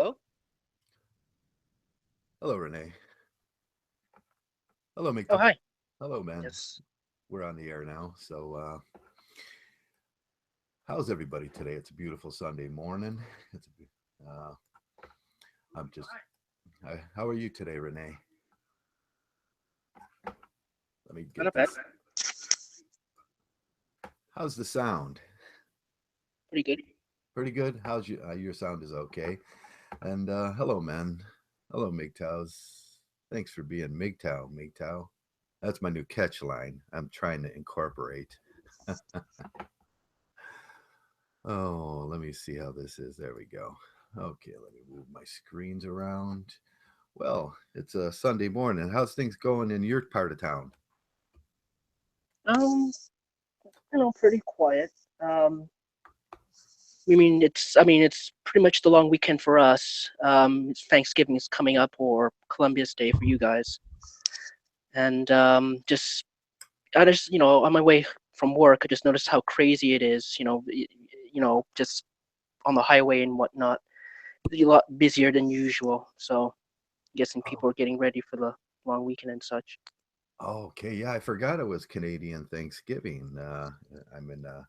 Hello? Hello, Renee. Hello, Oh, Mgtow. hi. Hello, man. Yes. We're on the air now. How's everybody today? It's a beautiful Sunday morning. Uh, I'm just. How are you today, Renee? Let me get Not bad. this. How's the sound? Pretty good. Pretty good. How's your sound is okay. And hello, man. Hello, Mgtows. Thanks for being Mgtow. That's my new catch line. I'm trying to incorporate. Oh, let me see how this is. There we go. Okay, let me move my screens around. Well, it's a Sunday morning. How's things going in your part of town? Um, pretty quiet. I mean, it's pretty much the long weekend for us. Thanksgiving is coming up, or Columbia's Day for you guys, and I just, on my way from work, I just noticed how crazy it is. Just on the highway and whatnot, it's a lot busier than usual. So, I'm guessing Oh, people are getting ready for the long weekend and such. okay. Yeah, I forgot it was Canadian Thanksgiving. I'm in uh,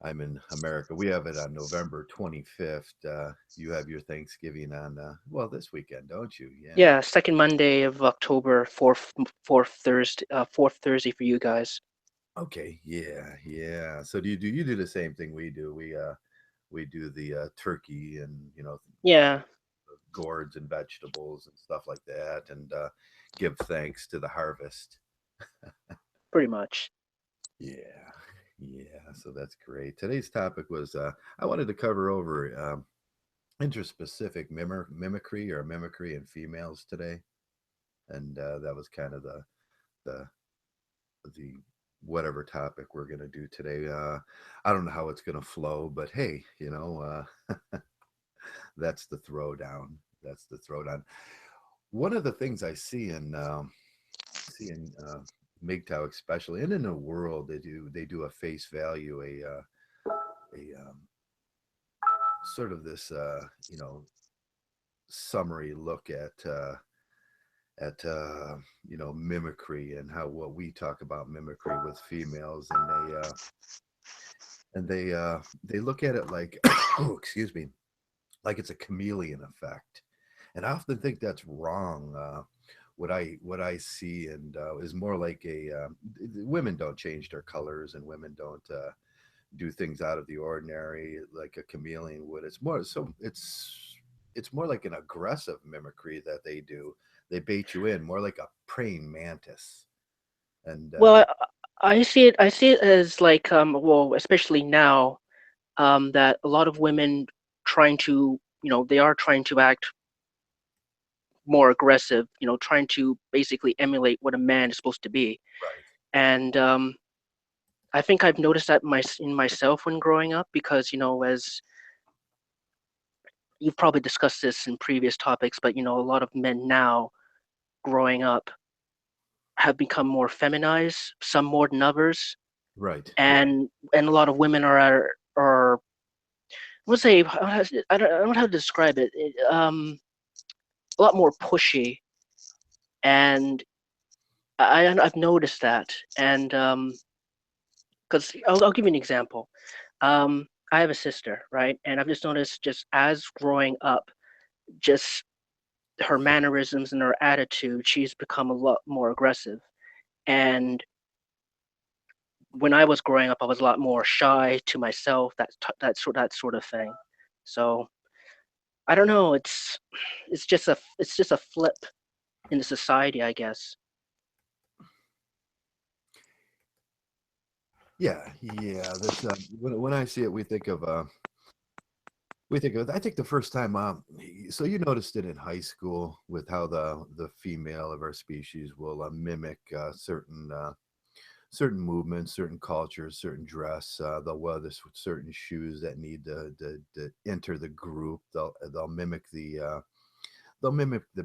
I'm in America. We have it on November 25th. You have your Thanksgiving on well this weekend, don't you? Yeah. Yeah, second Monday of October, fourth Thursday for you guys. Okay. Yeah. Yeah. So do you do the same thing we do? We do the turkey and Yeah, gourds and vegetables and stuff like that, and give thanks to the harvest. pretty much. Yeah, yeah. So that's great. Today's topic was I wanted to cover over interspecific mimicry in females today, and that was kind of the the whatever topic we're gonna do today. I don't know how it's gonna flow, but hey, that's the throwdown. That's the throwdown. One of the things I see in MGTOW especially, and in the world, they do a face value, a sort of this summary look at mimicry and how what we talk about mimicry with females, and they look at it like oh, excuse me, like it's a chameleon effect, and I often think that's wrong. What I see and is more like women don't change their colors, and women don't do things out of the ordinary like a chameleon would. It's more like an aggressive mimicry that they do. They bait you in more like a praying mantis, and Well, I see it as like well, especially now that a lot of women trying to, they are trying to act more aggressive, trying to basically emulate what a man is supposed to be. right, And I think I've noticed that in myself when growing up because, as you've probably discussed this in previous topics, but a lot of men now growing up have become more feminized, some more than others, right, yeah, and a lot of women are I would say I don't know how to describe it. A lot more pushy, and I've noticed that, and because I'll give you an example. I have a sister, right, and I've just noticed just as growing up, just her mannerisms and her attitude, she's become a lot more aggressive. And when I was growing up, I was a lot more shy to myself, that sort of thing. So I don't know. It's just a flip in the society, I guess. yeah, yeah. That's when I see it, I think the first time, so you noticed it in high school with how the female of our species will mimic certain movements, certain cultures, certain dress. They'll wear this certain shoes that need to enter the group. They'll mimic the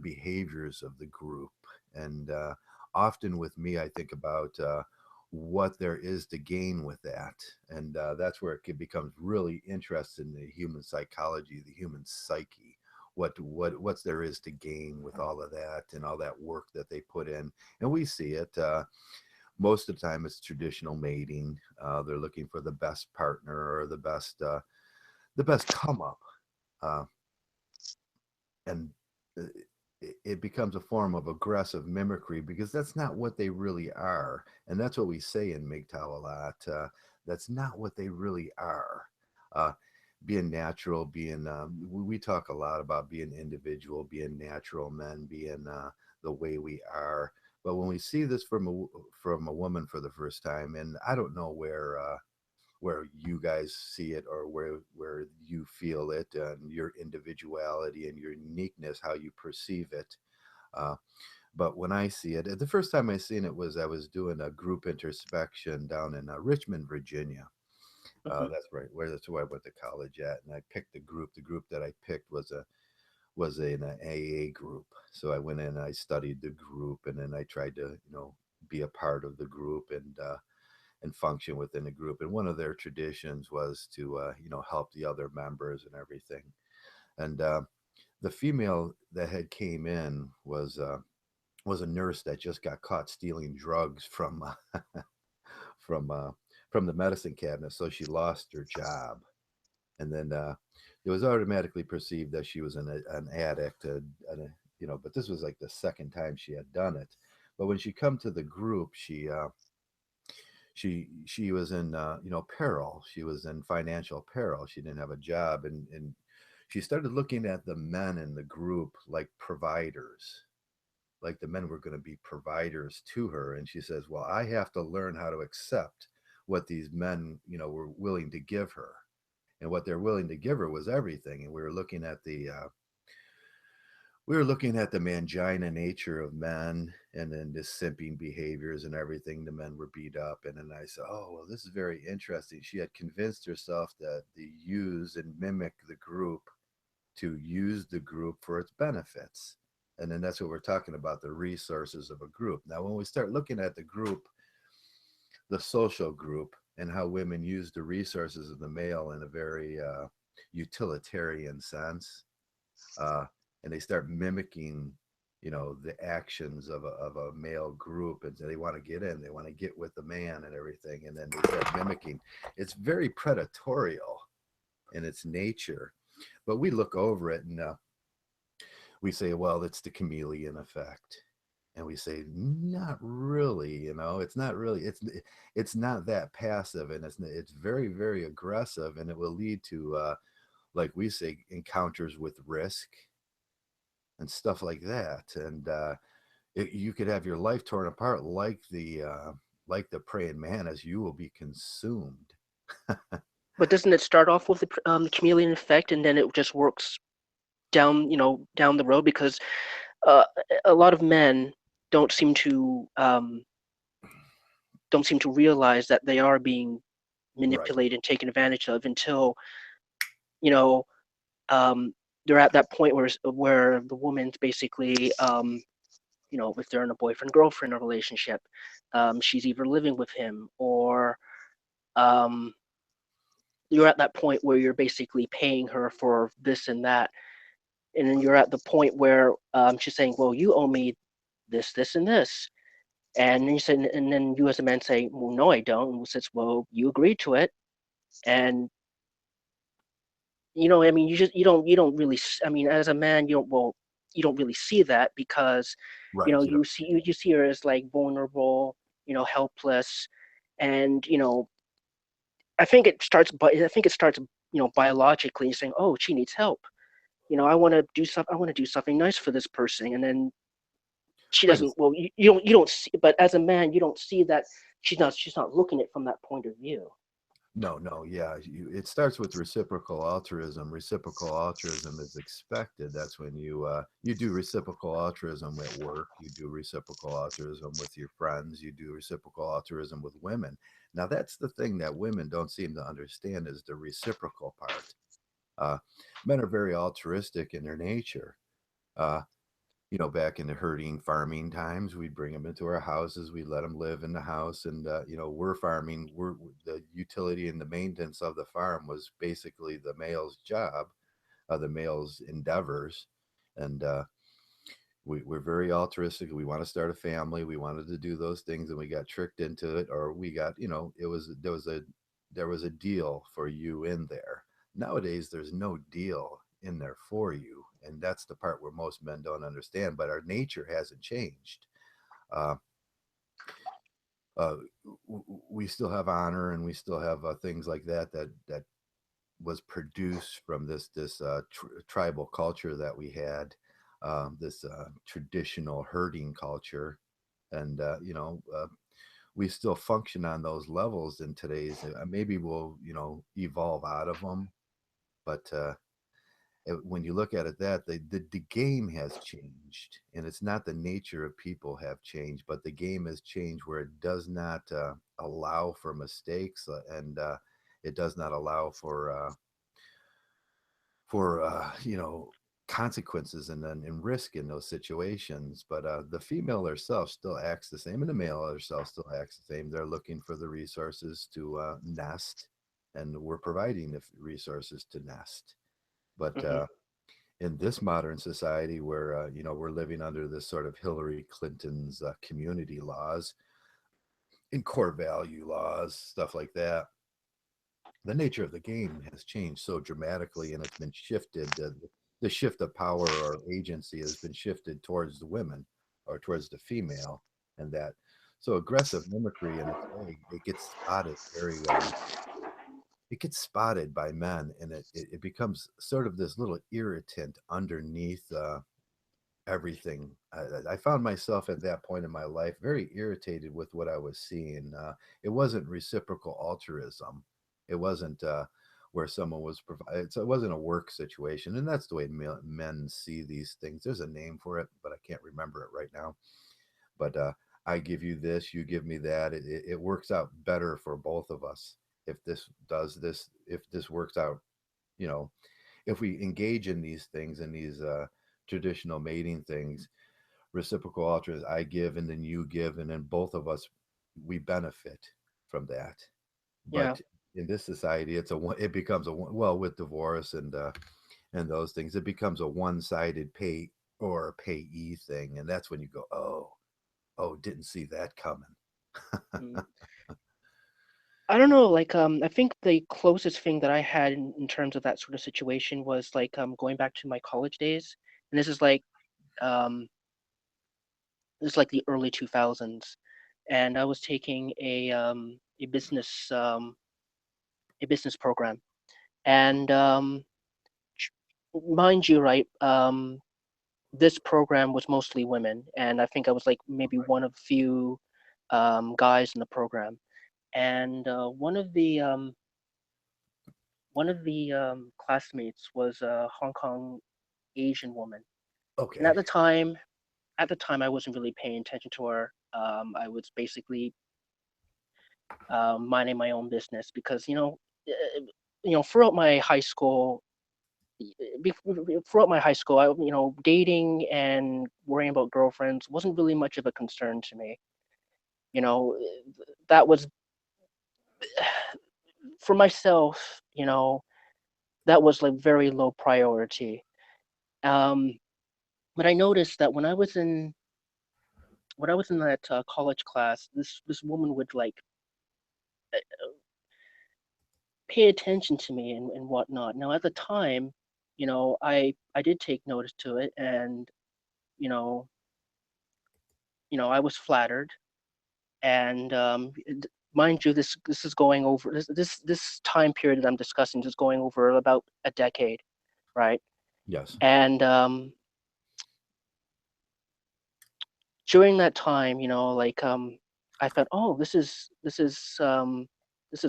behaviors of the group, and often with me, I think about what there is to gain with that, and that's where becomes really interested in the human psychology, the human psyche. what's there is to gain with all of that and all that work that they put in. And we see it most of the time. It's traditional mating. They're looking for the best partner or the best come up, uh, and it becomes a form of aggressive mimicry because that's not what they really are. And that's what we say in Mgtow a lot. That's not what they really are. Uh, Being natural, being we talk a lot about being individual, being natural men, being the way we are. But when we see this from a woman for the first time, and I don't know where you guys see it or where you feel it and your individuality and your uniqueness, how you perceive it. Uh, but when I see it, the first time I seen it was I was doing a group introspection down in Richmond, Virginia. Hmm. That's where I went to college at, and I picked the group. The group that I picked was an AA group. So I went in, and I studied the group, and then I tried to be a part of the group and function within the group. And one of their traditions was to help the other members and everything. And the female that had came in was a nurse that just got caught stealing drugs from uh, from the medicine cabinet, so she lost her job. And then it was automatically perceived that she was an addict, but this was like the second time she had done it. But when she come to the group, she was in peril. She was in financial peril. She didn't have a job, and she started looking at the men in the group like providers, like the men were going to be providers to her. And she says, well, I have to learn how to accept what these men were willing to give her. And what they're willing to give her was everything. And we were looking at the mangina nature of men, and then the simping behaviors and everything. The men were beat up. And then I said, oh, well, this is very interesting. She had convinced herself that they use and mimic the group to use the group for its benefits. And then that's what we're talking about, the resources of a group. Now, when we start looking at the group, the social group, and how women use the resources of the male in a very utilitarian sense, uh, and they start mimicking the actions of a male group, and so they want to get in, they want to get with the man and everything, and then they start mimicking. It's very predatorial in its nature. But we look over it, and we say, well, it's the chameleon effect. And we say, not really. It's not really. It's not that passive, and it's very, very aggressive, and it will lead to like we say, encounters with risk and stuff like that. And you could have your life torn apart like the praying mantis. You will be consumed. But doesn't it start off with the chameleon effect, and then it just works down, down the road? Because uh, a lot of men don't seem to um, don't seem to realize that they are being Right. manipulated and taken advantage of until you know um, they're at that point where the woman's basically if they're in a boyfriend girlfriend relationship, she's either living with him or um, you're at that point where you're basically paying her for this and that, and then you're at the point where she's saying, well, you owe me this, this, and this. And then you say, and then you as a man say, well, no, I don't. And says, well, you agreed to it. And I mean, you don't really, I mean, as a man, you don't really see that because, Right. You know. you see her as like vulnerable, helpless. And, I think it starts, biologically saying, oh, she needs help. I want to do something nice for this person. And then she Right. doesn't, well, you don't see, but as a man, you don't see that she's not looking at it from that point of view. No, no, yeah. It starts with reciprocal altruism. Reciprocal altruism is expected. That's when you do reciprocal altruism at work. You do reciprocal altruism with your friends. You do reciprocal altruism with women. Now, that's the thing that women don't seem to understand is the reciprocal part. Uh, Men are very altruistic in their nature. Uh, back in the herding farming times, we'd bring them into our houses. We'd let them live in the house, and we're farming. We're the utility and the maintenance of the farm was basically the male's job. the male's endeavors, and we're very altruistic. We want to start a family. We wanted to do those things, and we got tricked into it, or we got, it was there was a deal for you in there. Nowadays, there's no deal in there for you, and that's the part where most men don't understand. But our nature hasn't changed. Uh, uh, we still have honor, and we still have things like that was produced from this tribal culture that we had, this traditional herding culture, and we still function on those levels in today's. Maybe we'll evolve out of them, but when you look at it, that the game has changed, and it's not the nature of people have changed, but the game has changed where it does not allow for mistakes, and it does not allow for consequences and risk in those situations. But the female herself still acts the same, and the male herself still acts the same. They're looking for the resources to nest, and we're providing the resources to nest. But Hmm. in this modern society, where we're living under this sort of Hillary Clinton's community laws and core value laws, stuff like that, the nature of the game has changed so dramatically, and it's been shifted. The shift of power or agency has been shifted towards the women, or towards the female, and that. So aggressive mimicry in its way, it gets spotted very. It gets spotted by men, and it becomes sort of this little irritant underneath everything. I found myself at that point in my life very irritated with what I was seeing. It wasn't reciprocal altruism. It wasn't where someone was provided. So it wasn't a work situation, and that's the way men see these things. There's a name for it, but I can't remember it right now. But I give you this, you give me that. It works out better for both of us if this does this. If this works out, you know, if we engage in these things and these traditional mating things, reciprocal altruism, I give and then you give, and then both of us we benefit from that. Yeah. But in this society, it becomes well, with divorce and those things, it becomes a one-sided pay or payee thing, and that's when you go, oh, didn't see that coming. Mm. I don't know, like I think the closest thing that I had in terms of that sort of situation was like going back to my college days. And um this is like the early 2000s. And I was taking a business program. And mind you, right, this program was mostly women, and I think I was like maybe one of few guys in the program. And one of the classmates was a Hong Kong Asian woman. And Okay. at the time, I wasn't really paying attention to her. I was basically minding my own business because throughout my high school, dating and worrying about girlfriends wasn't really much of a concern to me. You know, that was for myself. That was like very low priority. Um, but I noticed that when I was in that college class, this woman would like pay attention to me and whatnot. Now at the time, I did take notice to it, and you know, I was flattered. And mind you, this is going over this time period that I'm discussing is going over about a decade, right? Yes. And during that time, I thought, oh, this is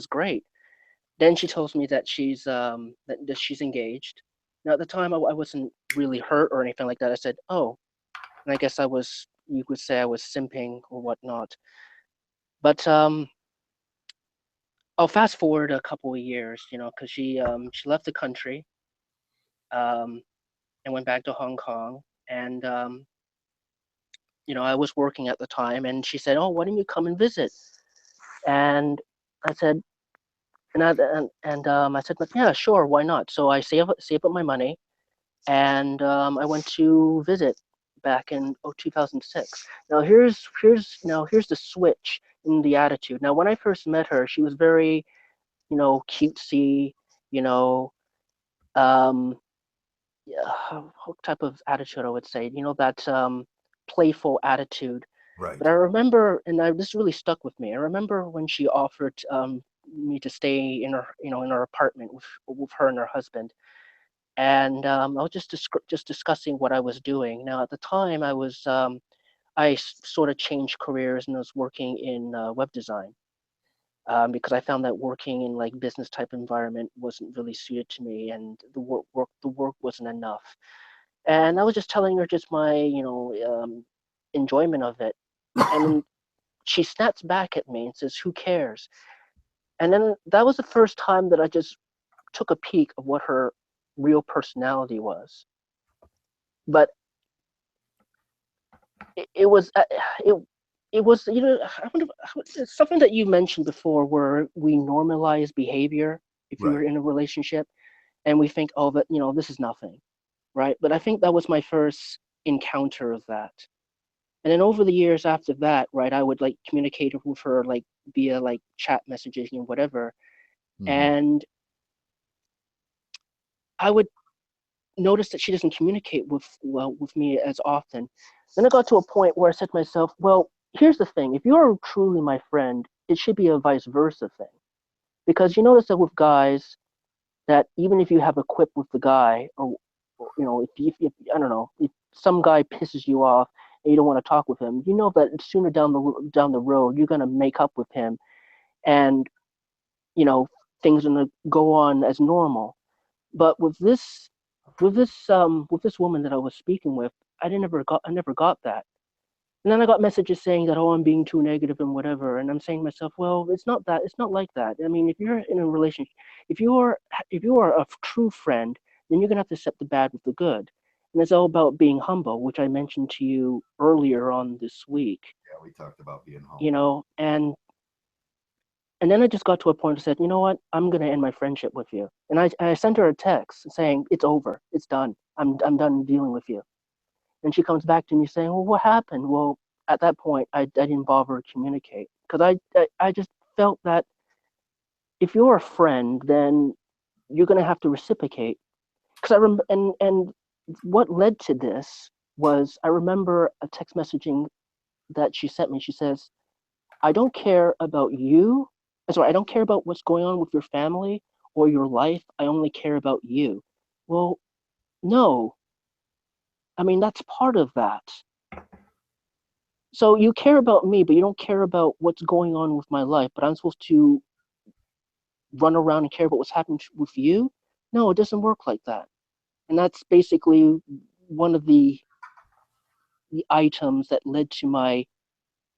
great. Then she tells me that that she's engaged. Now at the time, I wasn't really hurt or anything like that. I said, oh, and I guess you could say I was simping or whatnot. But I'll fast forward a couple of years, because she left the country, um, and went back to Hong Kong. And I was working at the time, and she said, "Oh, why don't you come and visit?" And I said, I said, "But yeah, sure, why not?" So I save up my money, and I went to visit back in 2006. Now here's the switch in the attitude. Now when I first met her, she was very, cutesy, you know, um, yeah, what type of attitude I would say, that playful attitude. But Right. I remember, and this really stuck with me. I remember when she offered me to stay in her, in her apartment with her and her husband, and I was just discussing what I was doing. Now at the time, I sort of changed careers and I was working in web design. Because I found that working in like business type environment wasn't really suited to me, and the work wasn't enough. And I was just telling her just my enjoyment of it, and then she snaps back at me and says, "Who cares?" And then that was the first time that I just took a peek of what her real personality was. But it was it it was I wonder, it's something that you mentioned before, where we normalize behavior if we were Right. in a relationship, and we think, oh, that this is nothing, right? But I think that was my first encounter of that. And then over the years after that, right, I would like communicate with her like via like chat messages and whatever, Hmm. and I would notice that she doesn't communicate with me as often. Then I got to a point where I said to myself, well, here's the thing: if you are truly my friend, it should be a vice versa thing, because you notice that with guys, that even if you have a quip with the guy, or if I don't know, if some guy pisses you off and you don't want to talk with him, you know that sooner down the road you're gonna make up with him, and you know things are gonna go on as normal. But with this woman that I was speaking with, I never got that. And then I got messages saying that, oh, I'm being too negative and whatever. And I'm saying to myself, well, it's not that. It's not like that. I mean, if you're in a relationship, if you are if you are a true friend, then you're gonna have to accept the bad with the good. And it's all about being humble, which I mentioned to you earlier on this week. Yeah, we talked about being You humble. know, and then I just got to a point and said, you know what, I'm gonna end my friendship with you. And I sent her a text saying, it's over, it's done. I'm done dealing with you. And she comes back to me saying, well, what happened? Well, at that point, I didn't bother to communicate, because I just felt that if you're a friend, then you're going to have to reciprocate. Because and what led to this was, I remember a text messaging that she sent me. She says, I don't care about you. Sorry, I don't care about what's going on with your family or your life. I only care about you. Well, no. I mean, that's part of that. So you care about me, but you don't care about what's going on with my life. But I'm supposed to run around and care about what's happening with you? No, it doesn't work like that. And that's basically one of the items that led to my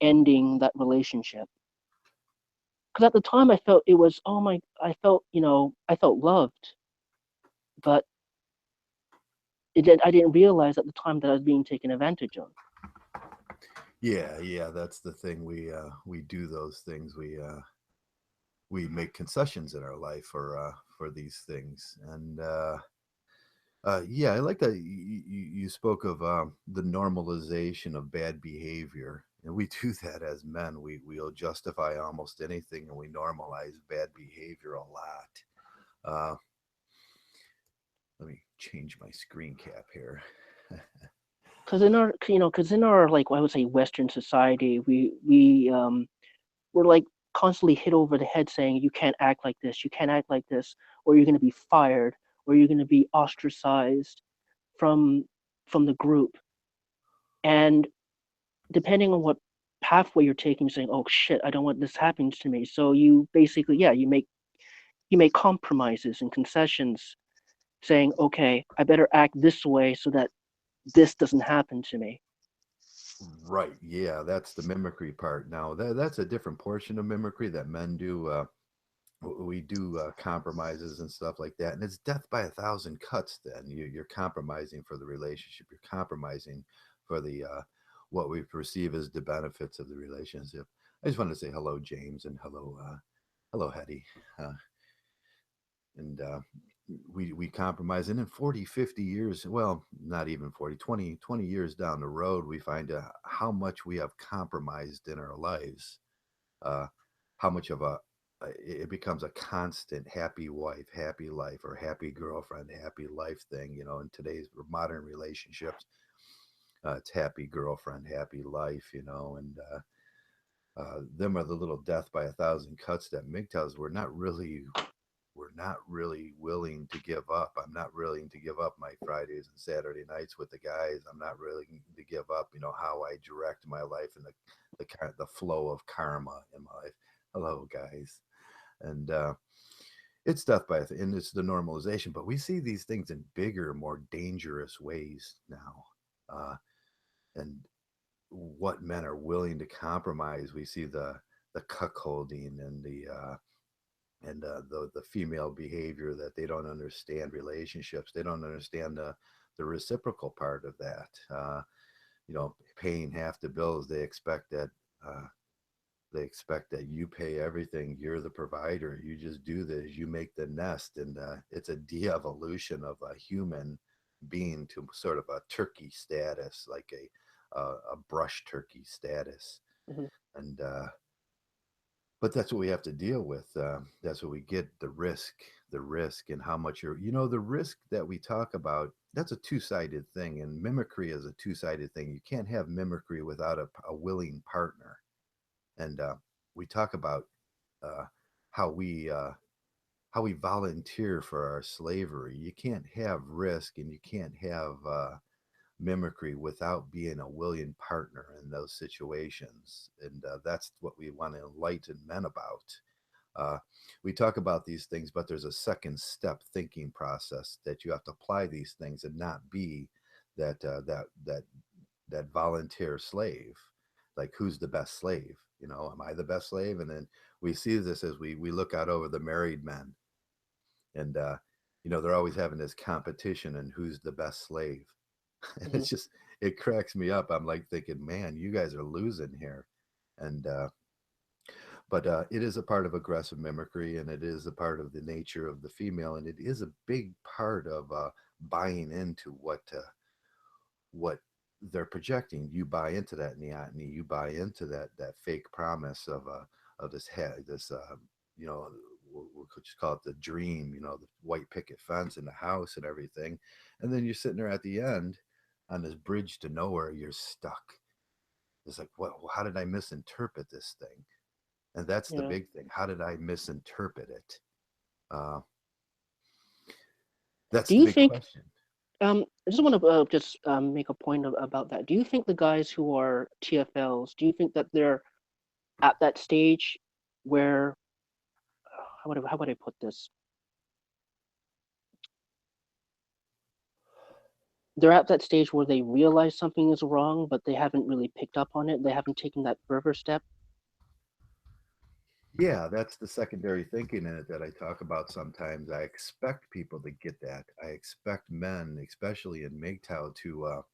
ending that relationship. Because at the time I felt it was, oh my, I felt loved, but I didn't realize at the time that I was being taken advantage of. Yeah, yeah, that's the thing. We do those things. We make concessions in our life for these things, and yeah, I like that you spoke of the normalization of bad behavior, and we do that as men. We'll justify almost anything, and we normalize bad behavior a lot. Uh, Let me change my screen cap here. Because in our like I would say Western society, we're like constantly hit over the head saying, you can't act like this, you can't act like this, or you're going to be fired, or you're going to be ostracized from from the group. And depending on what pathway you're taking, you're saying, oh shit, I don't want this happening to me. So you basically, yeah, you make compromises and concessions, saying, okay, I better act this way so that this doesn't happen to me. Right. Yeah, that's the mimicry part. Now that's a different portion of mimicry that men do. We do compromises and stuff like that, and it's death by a thousand cuts. Then you're compromising for the relationship. You're compromising for the what we perceive as the benefits of the relationship. I just wanted to say hello, James, and hello, Hetty, and we compromise, and in 40, 50 years, well, not even 40, 20 years down the road, we find how much we have compromised in our lives, uh, how much of a it becomes a constant happy wife, happy life, or happy girlfriend, happy life thing. In today's modern relationships, it's happy girlfriend, happy life. And them are the little death by a thousand cuts that MGTOWs we're not really willing to give up. I'm not willing to give up my Fridays and Saturday nights with the guys. I'm not willing to give up, how I direct my life and the flow of karma in my life. Hello, guys. And it's death by and it's the normalization. But we see these things in bigger, more dangerous ways now. And what men are willing to compromise. We see the cuckolding and the female behavior, that they don't understand relationships. They don't understand the reciprocal part of that. Paying half the bills. Uh, they expect that you pay everything. You're the provider. You just do this. You make the nest, and it's a de-evolution of a human being to sort of a turkey status, like a brush turkey status. Hmm. And but that's what we have to deal with. That's what we get, the risk and how much the risk that we talk about. That's a two-sided thing, and mimicry is a two-sided thing. You can't have mimicry without a willing partner. And we talk about uh, how we uh, how we volunteer for our slavery. You can't have risk, and you can't have mimicry without being a willing partner in those situations. And that's what we want to enlighten men about. Uh, we talk about these things, but there's a second step thinking process that you have to apply these things and not be that volunteer slave. Like, who's the best slave? Am I the best slave? And then we see this as we look out over the married men, and they're always having this competition and who's the best slave. And Hmm. it cracks me up. I'm like thinking, man, you guys are losing here. And but it is a part of aggressive mimicry, and it is a part of the nature of the female, and it is a big part of buying into what they're projecting. You buy into that neoteny. You buy into that fake promise of this head, this you know we could just call it the dream. The white picket fence and the house and everything, and then you're sitting there at the end on this bridge to nowhere. You're stuck. It's like, what? How did I misinterpret this thing? And that's the Yeah. big thing. How did I misinterpret it? Uh, that's Do the you big think? question. I just want to just make a point about that. Do you think the guys who are TFLs, do you think that they're at that stage where how would I put this? They're at that stage where they realize something is wrong, but they haven't really picked up on it. They haven't taken that further step. Yeah, that's the secondary thinking in it that I talk about sometimes. I expect people to get that. I expect men, especially in MGTOW,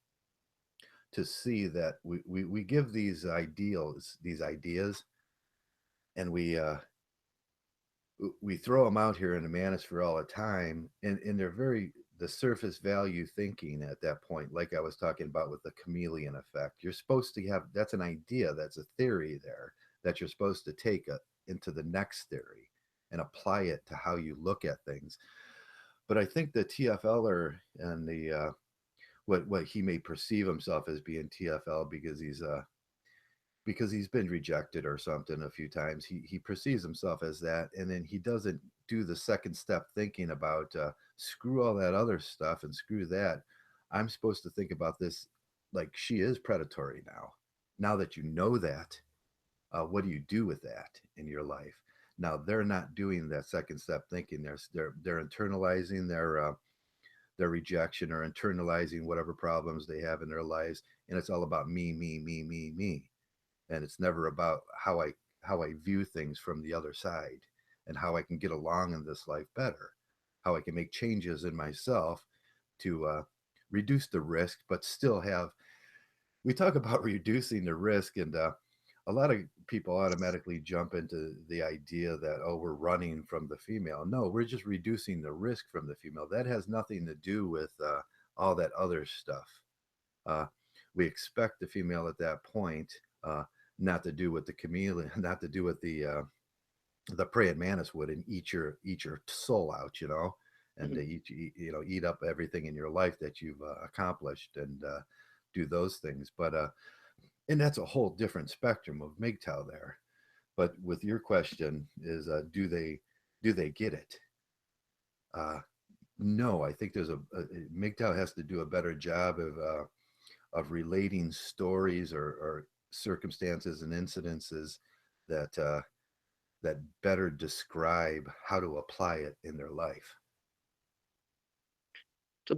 to see that we give these ideas, and we throw them out here in the manosphere all the time, and they're very the surface value thinking at that point, like I was talking about with the chameleon effect. You're supposed to have that's an idea, that's a theory there that you're supposed to take into the next theory and apply it to how you look at things. But I think the TFLer and the what he may perceive himself as being TFL because he's been rejected or something a few times. He perceives himself as that, and then he doesn't do the second step thinking about screw all that other stuff and screw that. I'm supposed to think about this like she is predatory now. Now that you know that, what do you do with that in your life? Now they're not doing that second step thinking. They're internalizing their rejection or internalizing whatever problems they have in their lives, and it's all about me, me, me, me, me, and it's never about how I view things from the other side and how I can get along in this life better, how I can make changes in myself to reduce the risk, but still have. We talk about reducing the risk, and a lot of people automatically jump into the idea that, oh, we're running from the female. No, we're just reducing the risk from the female. That has nothing to do with all that other stuff. uh, we expect the female at that point uh, not to do what the chameleon, not to do what the praying mantis would, and eat your soul out, you know, and Mhm. you know, eat up everything in your life that you've accomplished, and do those things. But and that's a whole different spectrum of MGTOW there. But with your question is, do they get it? Uh, no, I think there's a MGTOW has to do a better job of relating stories or circumstances and incidences that that better describe how to apply it in their life. So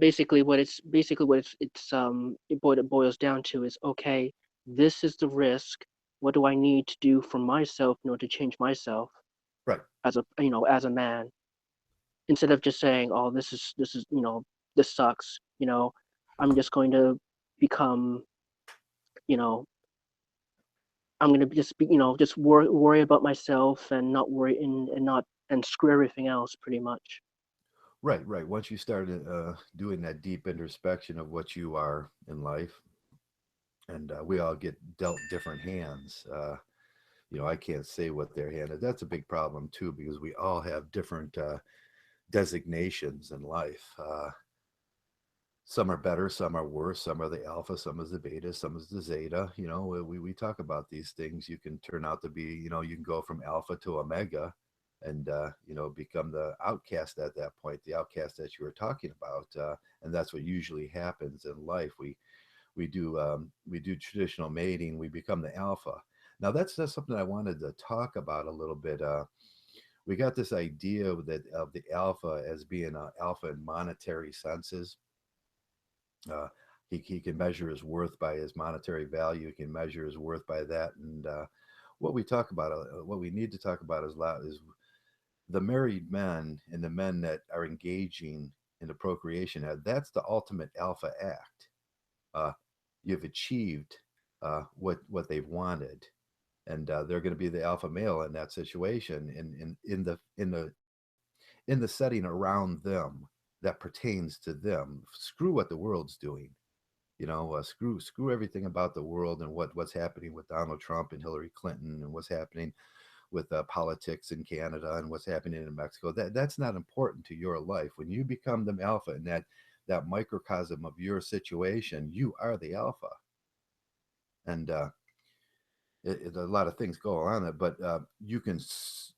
what it boils down to is, okay, this is the risk. What do I need to do for myself in order to change myself Right, as as a man, instead of just saying, oh, this sucks. I'm just going to become, you know, I'm going to just be, just worry about myself and not worry and not and screw everything else pretty much. right. Once you start doing that deep introspection of what you are in life, and we all get dealt different hands. You know, I can't say what their hand is. That's a big problem too, because we all have different designations in life. Some are better, some are worse, some are the alpha, some is the beta, some is the zeta. You know, we talk about these things. You can turn out to be, you know, you can go from alpha to omega, and you know, become the outcast at that point, the outcast that you were talking about. And that's what usually happens in life. We do traditional mating, we become the alpha. Now that's something I wanted to talk about a little bit. We got this idea that of the alpha as being alpha in monetary senses. uh, he can measure his worth by his monetary value. He can measure his worth by that. And what we talk about, what we need to talk about is the married men and the men that are engaging in the procreation. That's the ultimate alpha act. uh, you've achieved what they've wanted, and they're going to be the alpha male in that situation, in the setting around them that pertains to them. Screw what the world's doing. You know, screw everything about the world and what's happening with Donald Trump and Hillary Clinton, and what's happening with politics in Canada, and what's happening in Mexico. That's not important to your life. When you become the alpha in that microcosm of your situation, you are the alpha. And a lot of things go on it, but you can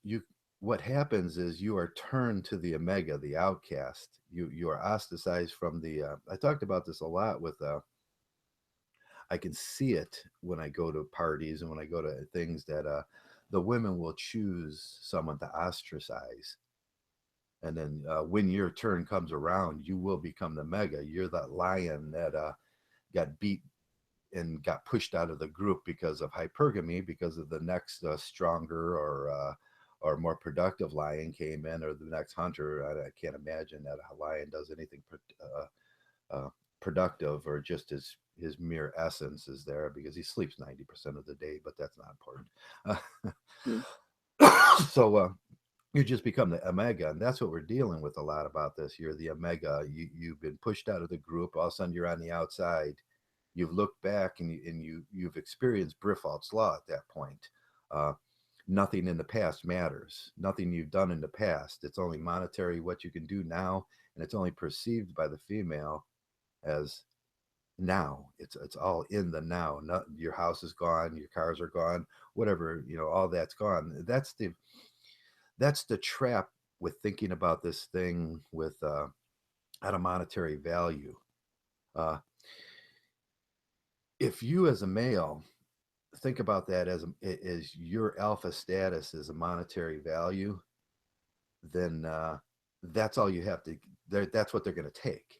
you what happens is you are turned to the omega, the outcast. You are ostracized from the. I talked about this a lot with. I can see it when I go to parties and when I go to things that the women will choose someone to ostracize. And then when your turn comes around, you will become the mega. You're that lion that got beat and got pushed out of the group because of hypergamy, because of the next stronger or more productive lion came in, or the next hunter. I can't imagine that a lion does anything productive, or just his mere essence is there, because he sleeps 90% of the day, but that's not important. Mm. So you just become the omega, and that's what we're dealing with a lot about this. You're the omega. You've been pushed out of the group. All of a sudden you're on the outside. You've looked back, and you've experienced Briffault's law at that point. uh, Nothing in the past matters. Nothing you've done in the past. It's only monetary what you can do now, and it's only perceived by the female as now. It's all in the now. Not, your house is gone, your cars are gone, whatever, you know, all that's gone. That's the trap with thinking about this thing with at a monetary value. uh, if you as a male think about that as your alpha status is a monetary value, then that's all you have to. That's what they're going to take.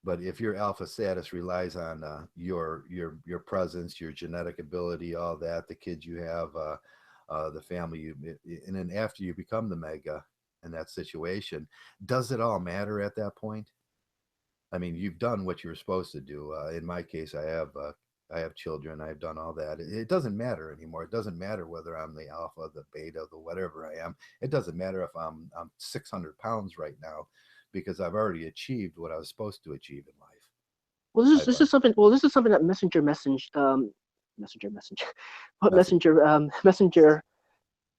But if your alpha status relies on your presence, your genetic ability, all that, the kids you have, the family you, and then after you become the mega in that situation, does it all matter at that point? I mean, you've done what you were supposed to do. In my case, I have I have children. I've done all that. It doesn't matter anymore. It doesn't matter whether I'm the alpha, the beta, the whatever I am. It doesn't matter if I'm 600 pounds right now, because I've already achieved what I was supposed to achieve in life. Well, this is I've this is something. Well, this is something that messenger, what message. messenger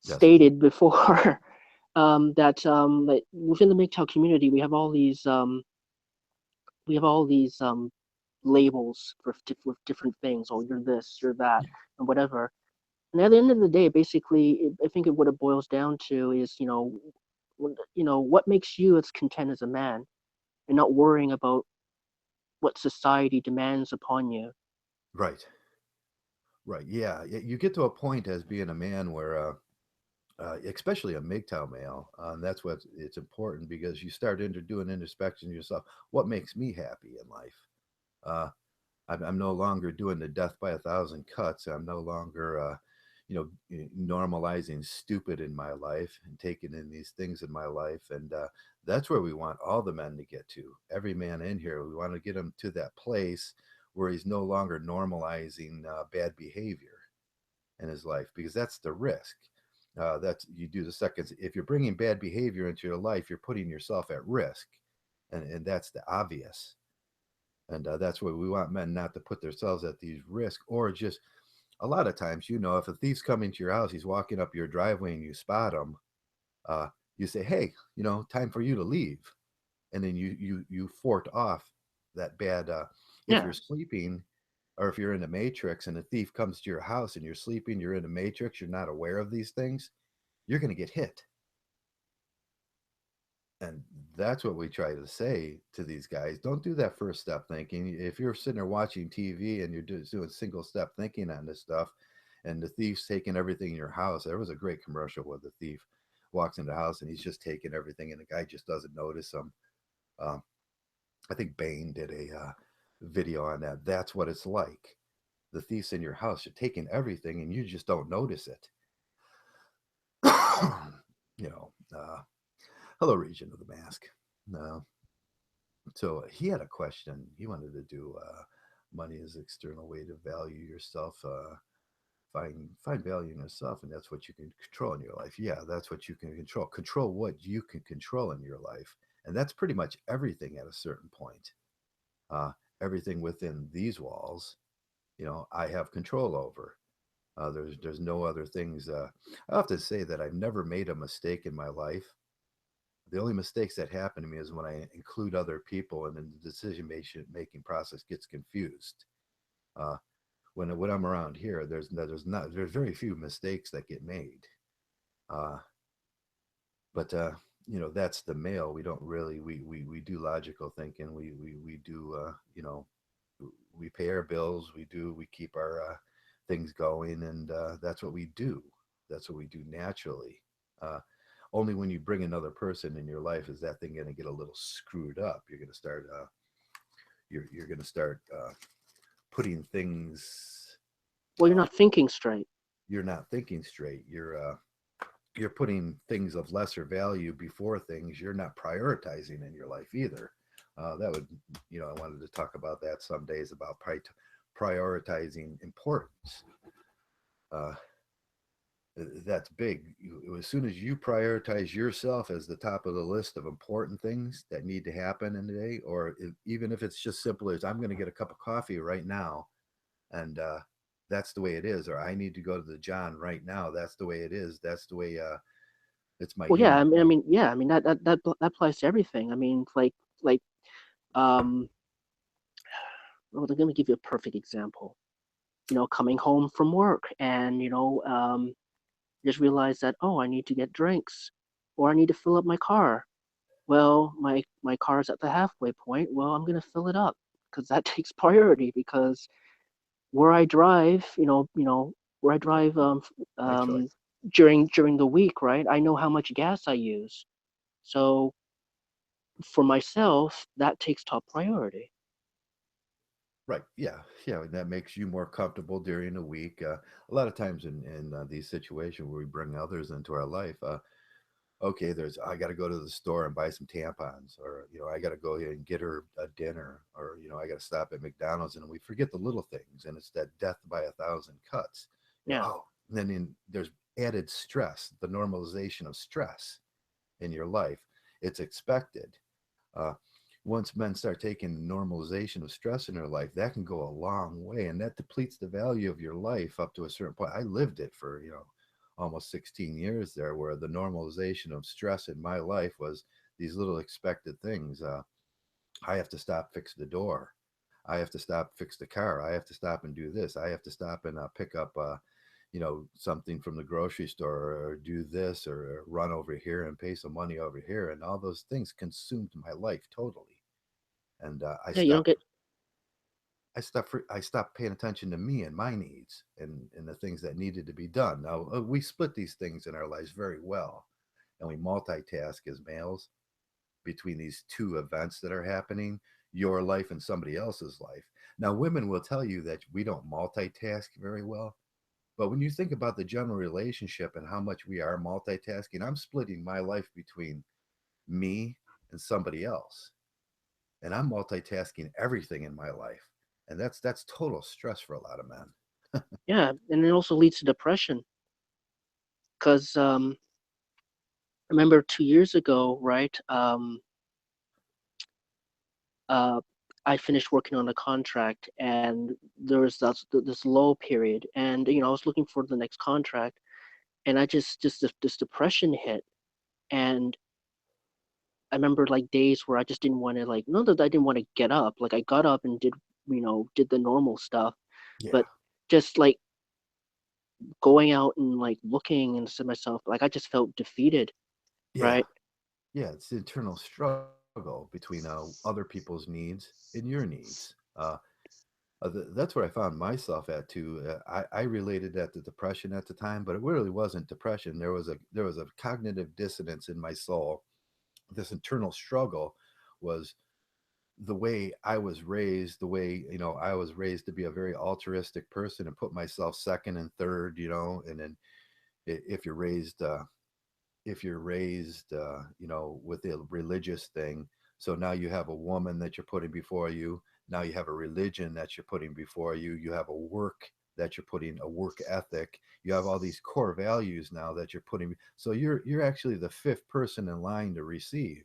Yes. stated before. That within the Mgtow community, we have all these labels for different things. Oh, you're this, you're that, Yeah. and whatever. And at the end of the day, basically, I think what it boils down to is, what makes you as content as a man, and not worrying about what society demands upon you. Right. Right. Yeah. You get to a point as being a man where, especially a MGTOW male, and that's what it's important because you start doing introspection yourself. What makes me happy in life? Uh, I'm no longer doing the death by a thousand cuts. I'm no longer, normalizing stupid in my life and taking in these things in my life. And that's where we want all the men to get to. Every man in here, we want to get him to that place where he's no longer normalizing bad behavior in his life, because that's the risk. That's you do the seconds. If you're bringing bad behavior into your life, you're putting yourself at risk, and that's the obvious. And that's why we want men not to put themselves at these risks, or just a lot of times, if a thief's coming to your house, he's walking up your driveway and you spot him, uh, you say, "Hey, time for you to leave," and then you fort off that bad. If Yeah. you're sleeping, or if you're in the matrix and a thief comes to your house and you're sleeping, you're in the matrix, you're not aware of these things, you're going to get hit. And that's what we try to say to these guys. Don't do that first step thinking. If you're sitting there watching TV and you're doing single step thinking on this stuff, and the thief's taking everything in your house, there was a great commercial where the thief walks into the house and he's just taking everything, and the guy just doesn't notice him. Um, I think Bane did a video on that. That's what it's like. The thief's in your house, you're taking everything, and you just don't notice it. you know, uh, Hello, Region of the Mask. Uh, so he had a question. He wanted to do money is external way to value yourself. Find value in yourself, and that's what you can control in your life. Yeah, that's what you can control. Control what you can control in your life, and that's pretty much everything at a certain point. Uh, Everything within these walls, I have control over. There's no other things. I have to say that I've never made a mistake in my life. The only mistakes that happen to me is when I include other people, and then the decision making process gets confused. Uh, when I'm around here, there's very few mistakes that get made. Uh, but that's the male. We don't really we do logical thinking. We do we pay our bills. We keep our things going, and that's what we do. That's what we do naturally. Uh, Only when you bring another person in your life is that thing going to get a little screwed up. You're going to start you're going to start putting things. Well, you're Uh, not thinking straight. you're not thinking straight. You're putting things of lesser value before things you're not prioritizing in your life either. That would, I wanted to talk about that some days about prioritizing importance. Uh, that's big. As soon as you prioritize yourself as the top of the list of important things that need to happen in the day, or even if it's just simple as I'm going to get a cup of coffee right now, and that's the way it is, or I need to go to the John right now. That's the way it is. That's the way it's my Well, yeah. human. Yeah. I mean that applies to everything. I mean, like um. Well, let me give you a perfect example. Coming home from work and just realize that, oh, I need to get drinks, or I need to fill up my car. Well, my car's at the halfway point. Well, I'm gonna fill it up because that takes priority. Because where I drive, where I Right, drive my um, choice. during the week, right? I know how much gas I use. So for myself, that takes top priority. Right, yeah, yeah, and that makes you more comfortable during the week. A lot of times in these situations where we bring others into our life, okay, there's I got to go to the store and buy some tampons, or I got to go here and get her a dinner, or I got to stop at McDonald's, and we forget the little things, and it's that death by a thousand cuts. Yeah. Oh, and then there's added stress, the normalization of stress in your life. It's expected. Uh, Once men start taking normalization of stress in their life, that can go a long way, and that depletes the value of your life up to a certain point. I lived it for almost 16 years there, where the normalization of stress in my life was these little expected things. I have to stop, fix the door. I have to stop, fix the car. I have to stop and do this. I have to stop and pick up something from the grocery store, or do this, or run over here and pay some money over here, and all those things consumed my life totally. And Yeah, you don't get. I stopped paying attention to me and my needs, and the things that needed to be done. Now we split these things in our lives very well, and we multitask as males between these two events that are happening, your life and somebody else's life. Now women will tell you that we don't multitask very well. But when you think about the general relationship and how much we are multitasking, I'm splitting my life between me and somebody else. And I'm multitasking everything in my life. And that's total stress for a lot of men. Yeah, and it also leads to depression. Because I remember 2 years ago, right? Uh, I finished working on a contract, and there was this low period, and I was looking for the next contract, and I just this depression hit, and I remember like days where I just didn't want to, like, not that I didn't want to get up, like I got up and did the normal stuff, Yeah. but just like going out and like looking and to myself, like I just felt defeated, Yeah. right? Yeah. It's the internal struggle between other people's needs and your needs. That's where I found myself at too. I related that to depression at the time, but it really wasn't depression. There was a cognitive dissonance in my soul. This internal struggle was the way I was raised, the way I was raised to be a very altruistic person and put myself second and third, and then if you're raised with a religious thing, so now you have a woman that you're putting before you, now you have a religion that you're putting before you, you have a work that you're putting, a work ethic, you have all these core values now that you're putting, so you're actually the fifth person in line to receive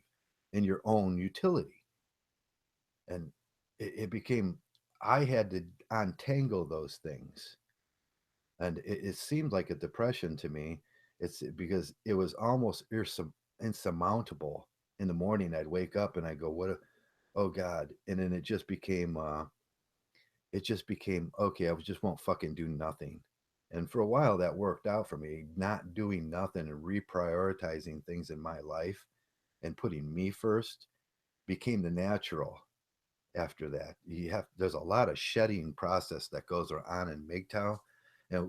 in your own utility. And it became, I had to untangle those things, and it seemed like a depression to me. It's because it was almost insurmountable. In the morning I'd wake up and I go, what oh god, and then it just became okay, I just won't fucking do nothing. And for a while that worked out for me, not doing nothing and reprioritizing things in my life and putting me first became the natural. After that, there's a lot of shedding process that goes on in Mgtow, and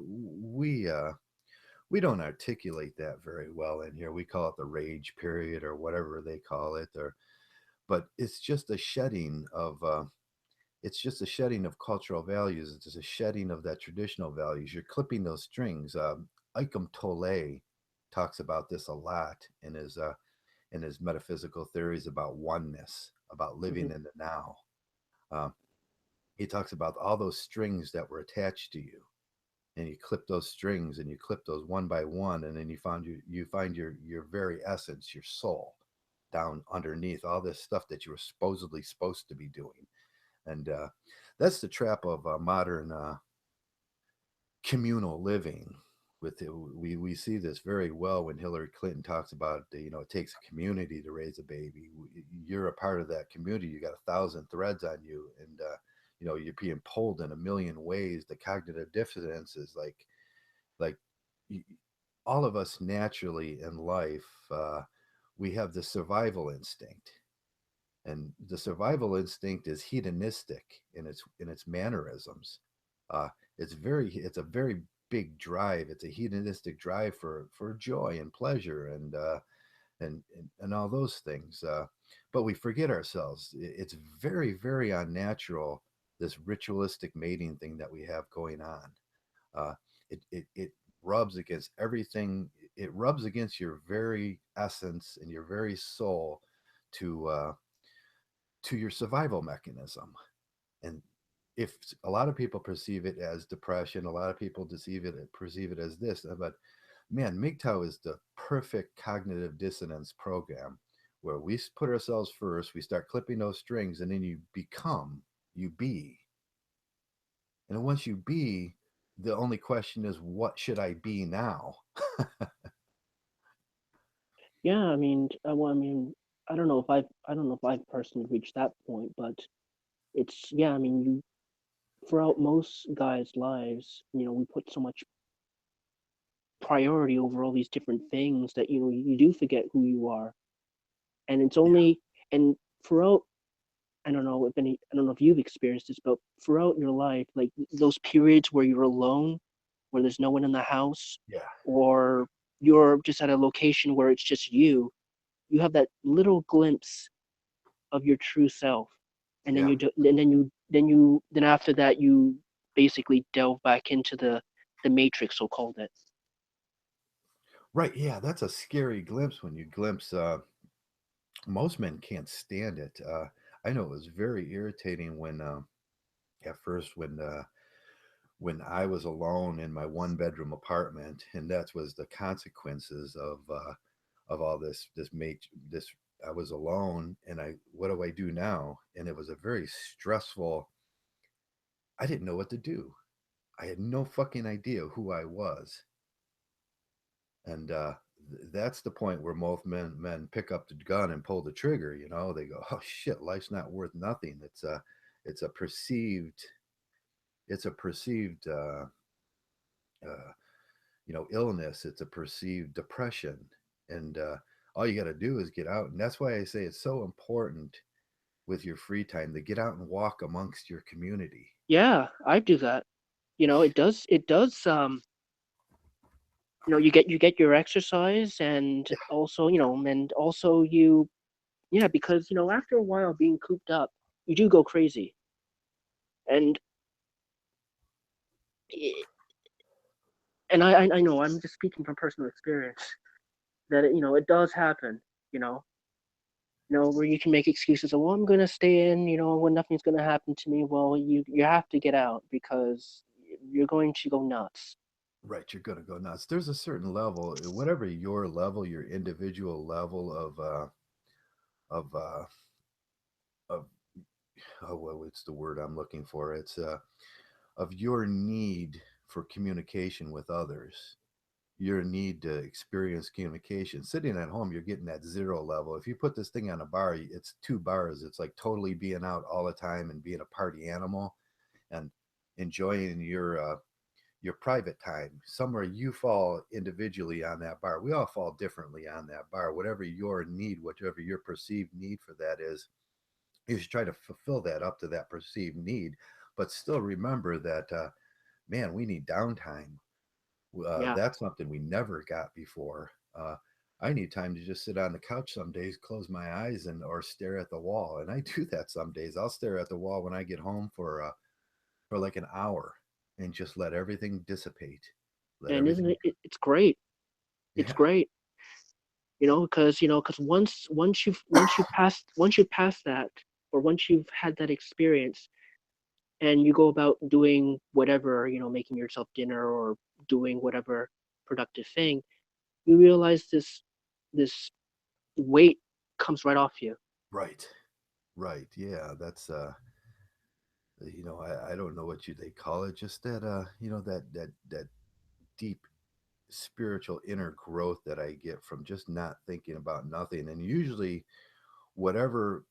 we don't articulate that very well in here. We call it the rage period or whatever they call it, or but it's just a shedding of cultural values. It's just a shedding of that traditional values. You're clipping those strings. Icam Tolle talks about this a lot in his metaphysical theories about oneness, about Hmm. living in the now. Um, he talks about all those strings that were attached to you, and you clip those strings and you clip those one by one, and then you find your very essence, your soul, down underneath all this stuff that you were supposedly supposed to be doing. And that's the trap of modern communal living. We see this very well when Hillary Clinton talks about, it takes a community to raise a baby. You're a part of that community. You got 1,000 threads on you, and you're being pulled in a million ways. The cognitive dissonance is like all of us naturally in life. We have the survival instinct, and the survival instinct is hedonistic in its mannerisms. Uh, it's a very big drive. It's a hedonistic drive for joy and pleasure and all those things. But we forget ourselves. It's very very unnatural, this ritualistic mating thing that we have going on. Uh, it rubs against everything. it rubs against your very essence and your very soul to to your survival mechanism. And if a lot of people perceive it as depression, a lot of people perceive it as this, but man, MGTOW is the perfect cognitive dissonance program where we put ourselves first, we start clipping those strings, and then you become, you be. And once you be, the only question is, what should I be now? Yeah, I mean, well, I mean, I don't know if I've personally reached that point, but it's yeah, I mean, you throughout most guys' lives, we put so much priority over all these different things that you do forget who you are, and it's Yeah, only and throughout I don't know if you've experienced this, but throughout your life, like those periods where you're alone, where there's no one in the house, yeah, or you're just at a location where it's just you have that little glimpse of your true self, and then yeah. then after that you basically delve back into the matrix, so called it. Right. Yeah, that's a scary glimpse when you glimpse. Most men can't stand it. I know it was very irritating when, at first, when I was alone in my one bedroom apartment, and that was the consequences of all this mate this. I was alone, and I what do I do now? And it was a very stressful. I didn't know what to do. I had no fucking idea who I was, and that's the point where most men pick up the gun and pull the trigger. You know, they go, "Oh shit, life's not worth nothing." It's a perceived it's a perceived uh, illness. It's a perceived depression, and all you got to do is get out. And that's why I say it's so important with your free time to get out and walk amongst your community. Yeah, I do that. It does you get your exercise, and Yeah, also you yeah, because after a while being cooped up, you do go crazy. And i- I know I'm just speaking from personal experience that it does happen, you know where you can make excuses of, well, I'm gonna stay in, when nothing's gonna happen to me. Well, you have to get out because you're going to go nuts. right. You're gonna go nuts. There's a certain level, whatever your level, your individual level of of oh, well, what's the word I'm looking for? It's of your need for communication with others, your need to experience communication. Sitting at home, you're getting that zero level. If you put this thing on a bar, it's two bars. It's like totally being out all the time and being a party animal and enjoying your private time. Somewhere you fall individually on that bar. We all fall differently on that bar. Whatever your need, whatever your perceived need for that is, you should try to fulfill that up to that perceived need, but still remember that, man, we need downtime. Yeah, That's something we never got before. I need time to just sit on the couch some days, close my eyes, and or stare at the wall. And I do that some days. I'll stare at the wall when I get home for like an hour and just let everything dissipate. Let and isn't everything. it's great. It's Yeah. great, because once you've passed that, or once you've had that experience, and you go about doing whatever, making yourself dinner or doing whatever productive thing, you realize this weight comes right off you. Right. Right. Yeah. That's I don't know what they call it. Just that that deep spiritual inner growth that I get from just not thinking about nothing. And usually, whatever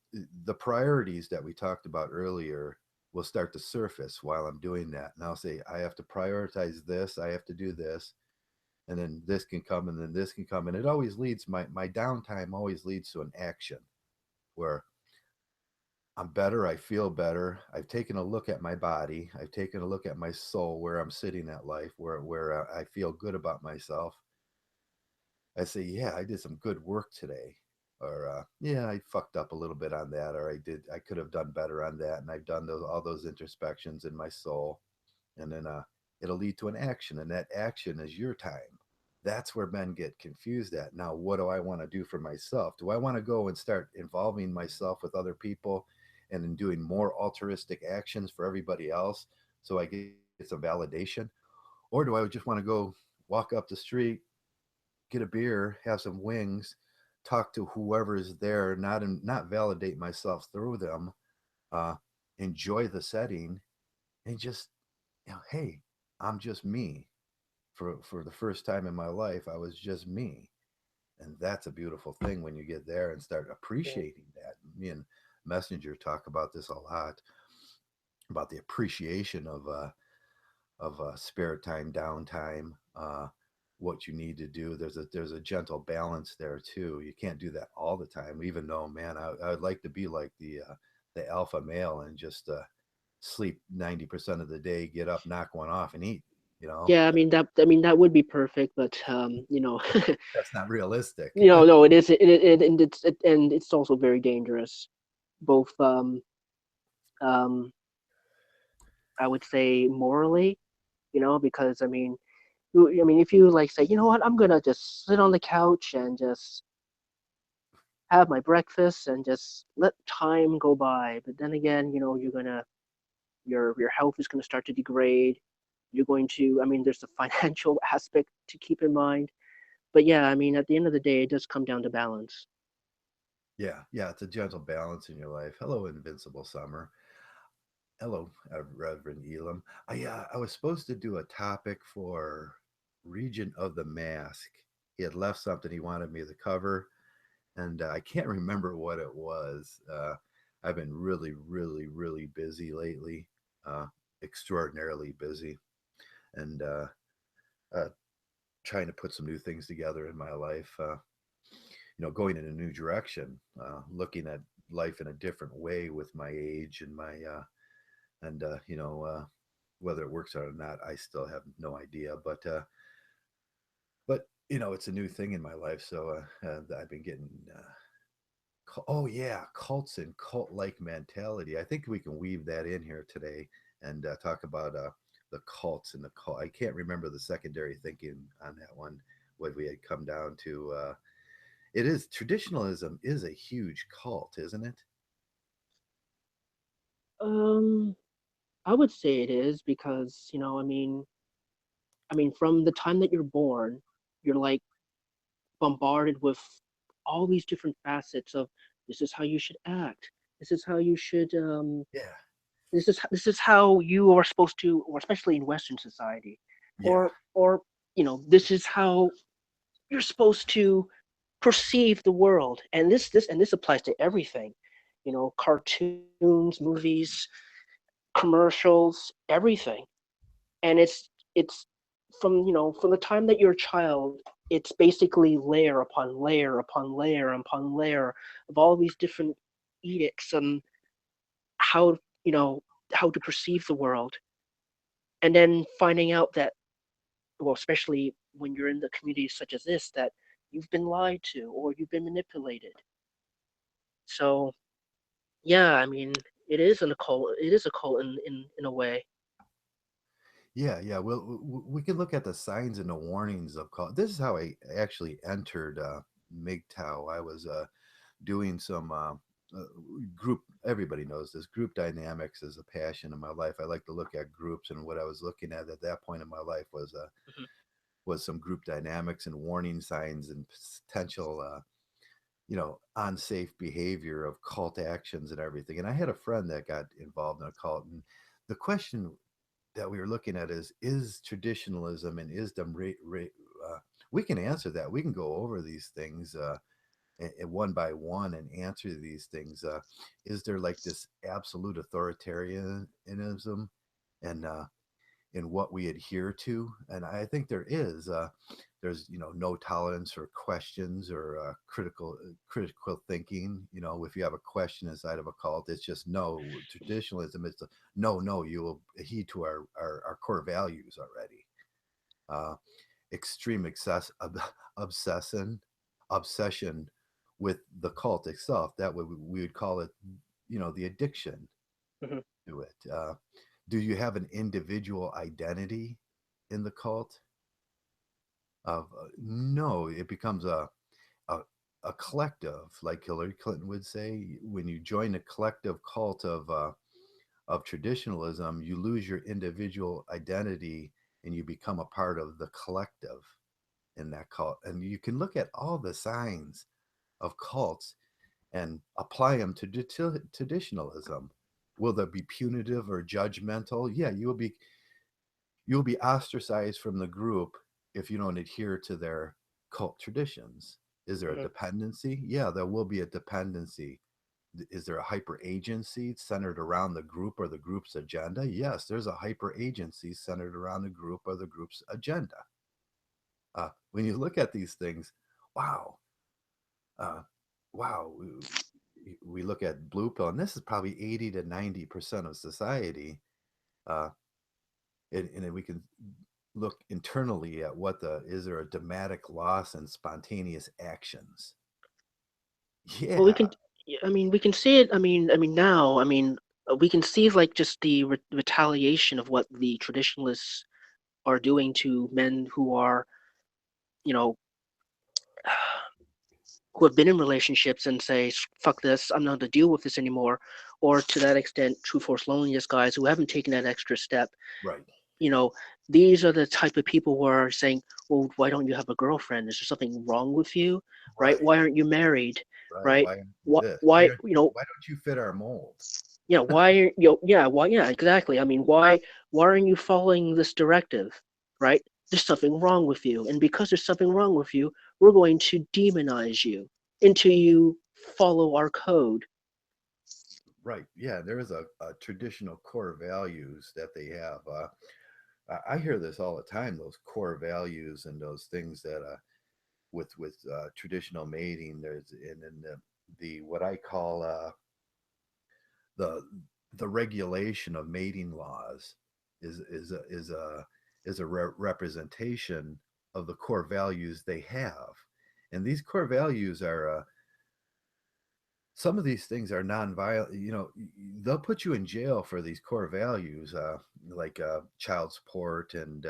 the priorities that we talked about earlier will start to surface while I'm doing that. And I'll say, I have to prioritize this, I have to do this, and then this can come, and then this can come. And it always leads, my downtime always leads to an action where I'm better, I feel better. I've taken a look at my body, I've taken a look at my soul, where I'm sitting at life, where I feel good about myself. I say, yeah, I did some good work today. Or yeah, I fucked up a little bit on that, or I could have done better on that, and I've done all those introspections in my soul, and then it'll lead to an action, and that action is your time. That's where men get confused at. Now, what do I want to do for myself? Do I want to go and start involving myself with other people and in doing more altruistic actions for everybody else so I get some validation? Or do I just want to go walk up the street, get a beer, have some wings, talk to whoever is there, not validate myself through them, uh, enjoy the setting, and just, hey, I'm just me. For the first time in my life, I was just me, and that's a beautiful thing when you get there and start Yeah. appreciating that. Me and Messenger talk about this a lot, about the appreciation of spare time, downtime, what you need to do. There's a gentle balance there too. You can't do that all the time. Even though, man, I would like to be like the alpha male and just sleep 90% of the day, get up, knock one off, and eat. You know, Yeah, I mean that would be perfect, but that's not realistic. no, it is and it's also very dangerous, both um I would say morally, because I mean if you like say, you know what, I'm gonna just sit on the couch and just have my breakfast and just let time go by, but then again, your health is gonna start to degrade. You're going to, I mean, there's the financial aspect to keep in mind. But yeah, I mean, at the end of the day, it does come down to balance. Yeah, yeah, it's a gentle balance in your life. Hello, Invincible Summer. Hello, Reverend Elam. I was supposed to do a topic for Region of the Mask. He had left something he wanted me to cover, and I can't remember what it was. I've been really, really, really busy lately, uh, extraordinarily busy, and uh, trying to put some new things together in my life. Going in a new direction, looking at life in a different way with my age and my and whether it works out or not, I still have no idea. But it's a new thing in my life, so I've been getting. Oh yeah, cults and cult-like mentality. I think we can weave that in here today and talk about the cults and the cult. I can't remember the secondary thinking on that one. What we had come down to. It is traditionalism is a huge cult, isn't it? Um, I would say it is because, I mean, from the time that you're born, you're like bombarded with all these different facets of this is how you should act. This is how you should Yeah, this is how you are supposed to, or especially in Western society, yeah, or this is how you're supposed to perceive the world, and this applies to everything, cartoons, movies, commercials, everything. And it's from the time that you're a child, it's basically layer upon layer upon layer upon layer of all these different edicts on how you know how to perceive the world, and then finding out that, well, especially when you're in the communities such as this, that you've been lied to or you've been manipulated. So yeah, I mean, it is a cult in a way. yeah. Well, we can look at the signs and the warnings of call. This is how I actually entered MGTOW. I was doing some group. Everybody knows this. Group dynamics is a passion in my life. I like to look at groups, and what I was looking at that point in my life Mhm. was some group dynamics and warning signs and potential unsafe behavior of cult actions and everything. And I had a friend that got involved in a cult, and the question that we were looking at is traditionalism and isdom we can answer that. We can go over these things one by one and answer these things. Is there like this absolute authoritarianism and in what we adhere to? And I think there is. There's no tolerance for questions or critical thinking. If you have a question inside of a cult, it's just no. Traditionalism is no. You will heed to our core values already. Uh, Extreme obsession obsession with the cult itself. That we would call it, the addiction Mhm. to it. Do you have an individual identity in the cult? of no, it becomes a a collective, like Hillary Clinton would say. When you join a collective cult of traditionalism, you lose your individual identity and you become a part of the collective in that cult. And you can look at all the signs of cults and apply them to traditionalism. Will they be punitive or judgmental? Yeah, you'll be ostracized from the group if you don't adhere to their cult traditions. Is there a Mhm. dependency? Yeah, there will be a dependency. Is there a hyper agency centered around the group or the group's agenda? Yes, there's a hyper agency centered around the group or the group's agenda. When you look at these things, wow, uh, wow, we look at blue pill, and this is probably 80 to 90% of society. Uh, and we can look internally at what the is there a dramatic loss in spontaneous actions? Well, we Yeah, can. Yeah, I mean, we can see it. I mean now. We can see like just the retaliation of what the traditionalists are doing to men who are, you know, who have been in relationships and say, "Fuck this, I'm not going to deal with this anymore," or to that extent, true force loneliness guys who haven't taken that extra step. right, You know, these are the type of people who are saying, "Well, why don't you have a girlfriend? Is there something wrong with you? Right? right, Why aren't you married? right. Right? Why aren't you Why? this? Why? Why don't you fit our mold? Yeah, yeah, why, yeah, exactly. I mean, why aren't you following this directive, right? There's something wrong with you, and because there's something wrong with you, we're going to demonize you until you follow our code. Right. Yeah, there is a traditional core values that they have. I hear this all the time. Those core values and those things that with traditional mating. There's and then the what I call the the regulation of mating laws is a representation of the core values they have, and these core values are some of these things are non-violent. You know, they'll put you in jail for these core values, like child support and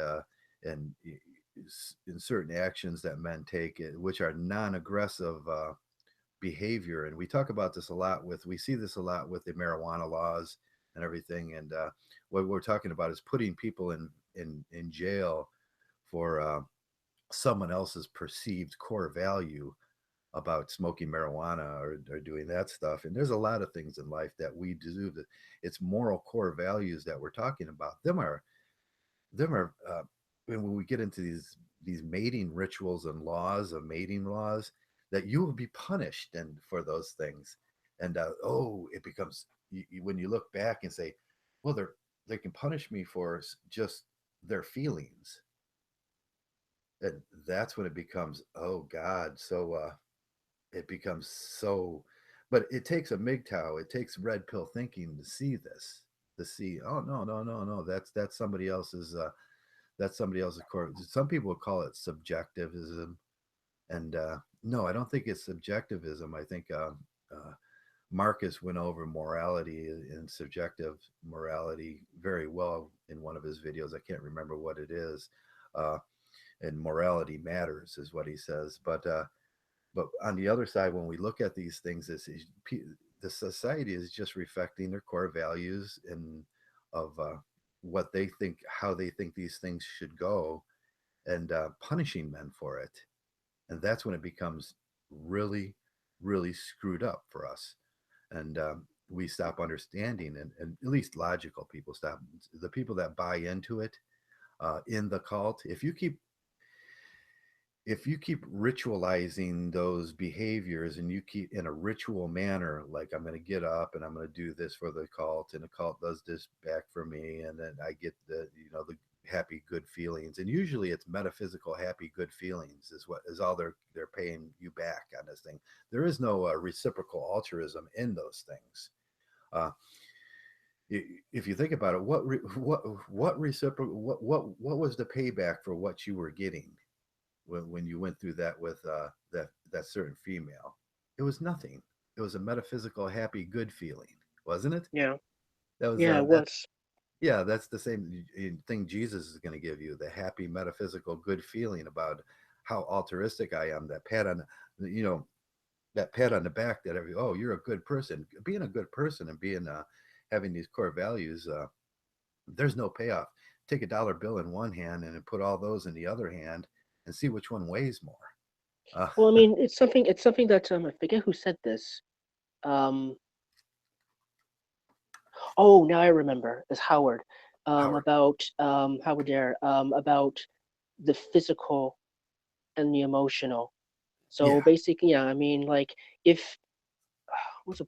in certain actions that men take, which are non-aggressive behavior. And we talk about this a lot with, we see this a lot with the marijuana laws and everything. And what we're talking about is putting people in jail for someone else's perceived core value about smoking marijuana or doing that stuff. And there's a lot of things in life that we do that it's moral core values that we're talking about. Them are when we get into these mating rituals and laws of mating laws, that you will be punished and for those things. And oh, it becomes when you look back and say, well, they can punish me for just their feelings. And that's when it becomes, oh God. So it becomes so, but it takes a MGTOW, it takes red pill thinking to see this, to see, oh no, no, no, no, that's somebody else's that's somebody else's core. Some people would call it subjectivism, and no, I don't think it's subjectivism. I think Marcus went over morality and subjective morality very well in one of his videos. I can't remember what it is. Uh, and morality matters is what he says. But on the other side, when we look at these things, the society is just reflecting their core values and of what they think, how they think these things should go, and punishing men for it. And that's when it becomes really, really screwed up for us. And we stop understanding, and at least logical people stop. The people that buy into it in the cult, if you keep ritualizing those behaviors and you keep in a ritual manner, like I'm going to get up and I'm going to do this for the cult, and the cult does this back for me, and then I get the happy good feelings, and usually it's metaphysical happy good feelings is what is all they're paying you back on this thing. There is no reciprocal altruism in those things. uh, if you think about it, what reciprocal what was the payback for what you were getting when you went through that with that certain female? It was nothing. It was a metaphysical happy good feeling, wasn't it? Yeah, That was yeah, it that. was. Yeah, that's the same thing Jesus is going to give you, the happy metaphysical good feeling about how altruistic I am. That pat on, you know, that pat on the back that every, oh, you're a good person. Being a good person and being having these core values, there's no payoff. Take a dollar bill in one hand and then put all those in the other hand and see which one weighs more. Uh, Well, I mean, it's something that I forget who said this. Um, oh, now I remember. It's Howard. Howard. About Howard Dare. About the physical and the emotional. So Yeah, basically, yeah, I mean, like if what's a,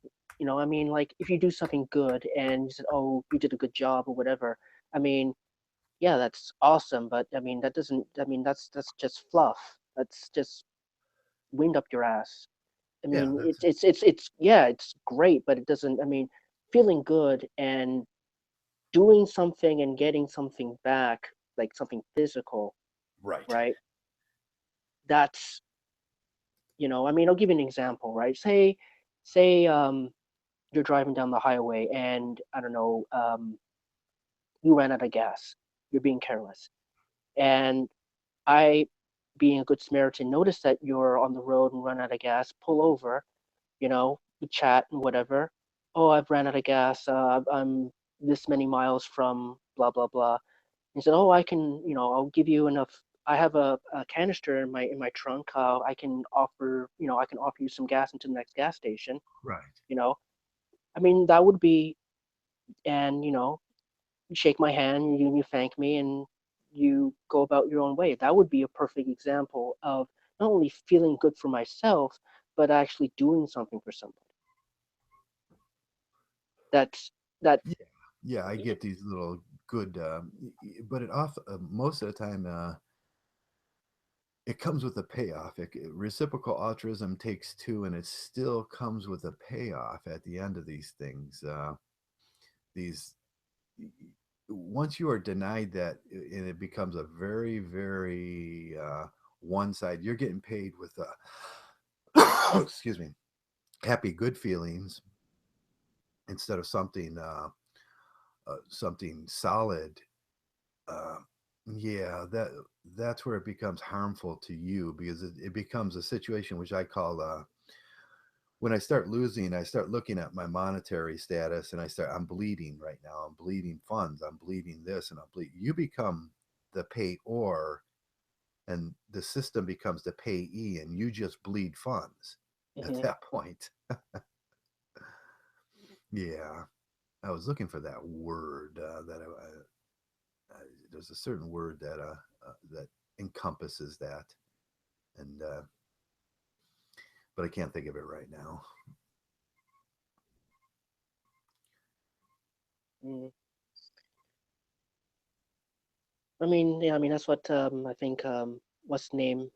I mean, like if you do something good and you said, oh, you did a good job or whatever. I mean, yeah, that's awesome, but I mean, that doesn't. I mean, that's just fluff. That's just wind up your ass. I yeah, mean, that's it's yeah, it's great, but it doesn't. I mean, feeling good and doing something and getting something back, like something physical, right. right? That's I mean, I'll give you an example, right? Say you're driving down the highway and I don't know, you ran out of gas. You're being careless, and I, being a good Samaritan, notice that you're on the road and run out of gas. Pull over, we chat and whatever. Oh, I've ran out of gas. I'm this many miles from blah blah blah. He said, "Oh, I can, I'll give you enough. I have a canister in my trunk. I can offer you some gas into the next gas station." Right. You know, I mean, that would be, and you shake my hand, you thank me, and you go about your own way. That would be a perfect example of not only feeling good for myself, but actually doing something for somebody. That's that. Yeah, yeah, I get these little good, but it off most of the time it comes with a payoff. Reciprocal altruism takes two, and it still comes with a payoff at the end of these things. These once you are denied that, and it becomes a very, very one side. You're getting paid with excuse me, happy, good feelings instead of something solid. uh, yeah, that's where it becomes harmful to you because it becomes a situation which I call when I start losing, I start looking at my monetary status and I'm bleeding right now. I'm bleeding funds. I'm bleeding this and I'm bleeding. You become the payor and the system becomes the payee and you just bleed funds at Mhm. that point. Yeah. I was looking for that word there's a certain word that encompasses that, and but I can't think of it right now. Mm. I mean, yeah, I mean that's what I think. What's the name?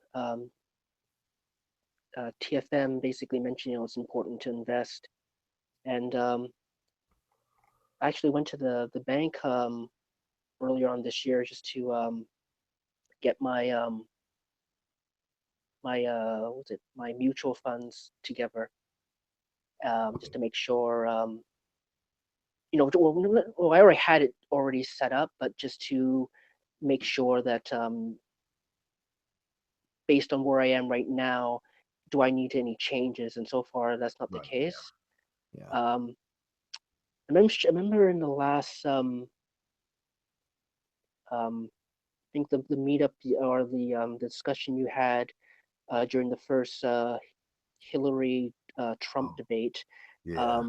TFM basically mentioned, it's important to invest. And I actually went to the bank earlier on this year just to get my what's it my mutual funds together, just to make sure, well, I already had it already set up, but just to make sure that, based on where I am right now, do I need any changes? And so far, that's not the Right. case. Yeah. Um, I remember in the last, I think the meetup, or the discussion you had during the first Hillary Trump Oh, debate. yeah. I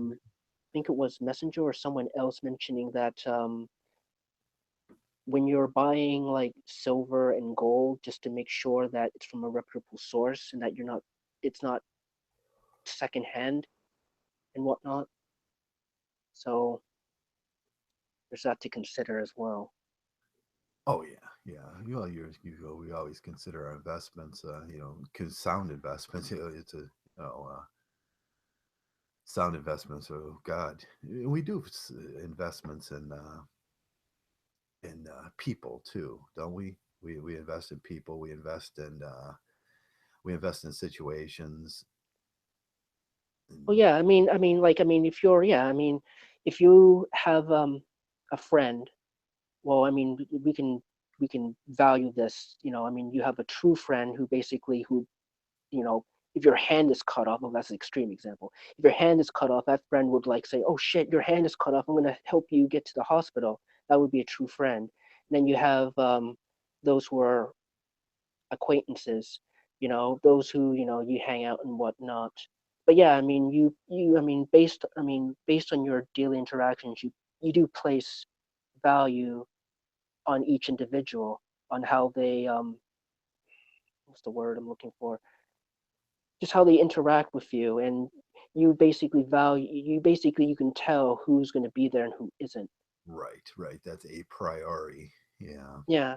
think it was Messenger or someone else mentioning that, when you're buying like silver and gold, just to make sure that it's from a reputable source and that it's not secondhand and whatnot. So there's that to consider as well. Oh, yeah. Yeah. We always consider our investments, sound investments. It's sound investments. Oh, God. We do investments in people too, don't we? We invest in people. We invest in situations. Well, And, yeah, I mean, if you're, yeah, I mean, if you have a friend, well, I mean, we can. we can value this. I mean, you have a true friend who basically who you know if your hand is cut off, well, that's an extreme example. If your hand is cut off, that friend would like say, "Oh shit, your hand is cut off. I'm gonna help you get to the hospital." That would be a true friend. And then you have those who are acquaintances, those who you hang out and whatnot. But yeah, I mean, based on your daily interactions, you do place value on each individual, on how they what's the word I'm looking for, just how they interact with you, and you can tell who's going to be there and who isn't. Right, right. That's a priori. Yeah. Yeah.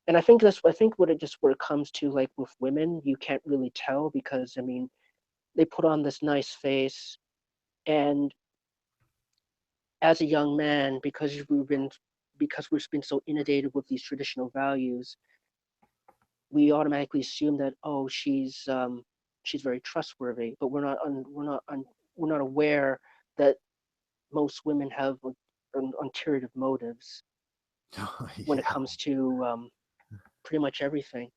And I think what it comes to, like with women, you can't really tell because I mean they put on this nice face, and as a young man, because we've been so inundated with these traditional values, we automatically assume that, oh, she's very trustworthy, but we're not aware that most women have ulterior motives when it Yeah. comes to pretty much everything,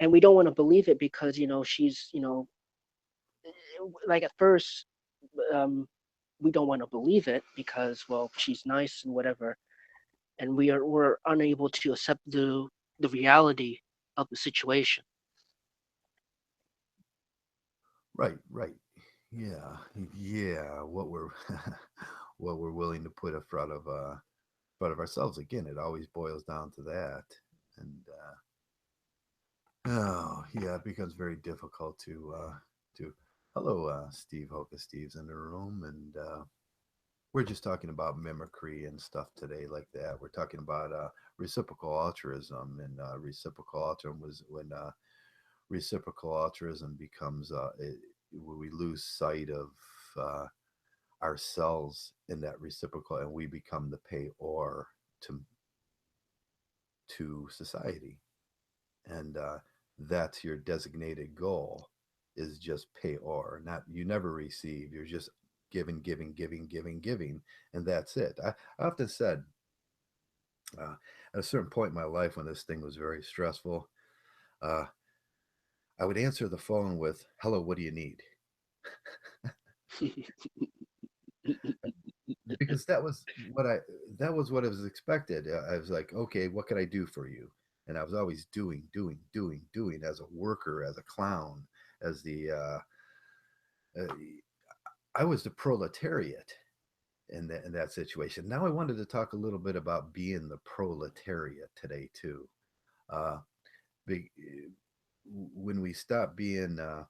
and we don't want to believe it because she's like at first, um, we don't want to believe it because, well, she's nice and whatever, and we're unable to accept the reality of the situation. Right, right. Yeah. Yeah. What we're what we're willing to put in front of ourselves. Again, it always boils down to that. And oh, yeah, it becomes very difficult to hello, Steve Hoka. Steve's in the room, and we're just talking about mimicry and stuff today, like that. We're talking about reciprocal altruism, and reciprocal altruism was when reciprocal altruism becomes when we lose sight of uh, ourselves in that reciprocal, and we become the payor to society, and that's your designated goal, is just payor. Not, you never receive. You're just giving, giving, giving, giving, giving, and that's it. I often said, uh, at a certain point in my life when this thing was very stressful, uh, I would answer the phone with, "Hello, what do you need?" Because that was what I was expected. I was like, "Okay, what can I do for you?" And I was always doing, doing, doing, doing, as a worker, as a clown, as the uh, I was the proletariat in that situation. Now I wanted to talk a little bit about being the proletariat today too. Uh, be, when we stop being a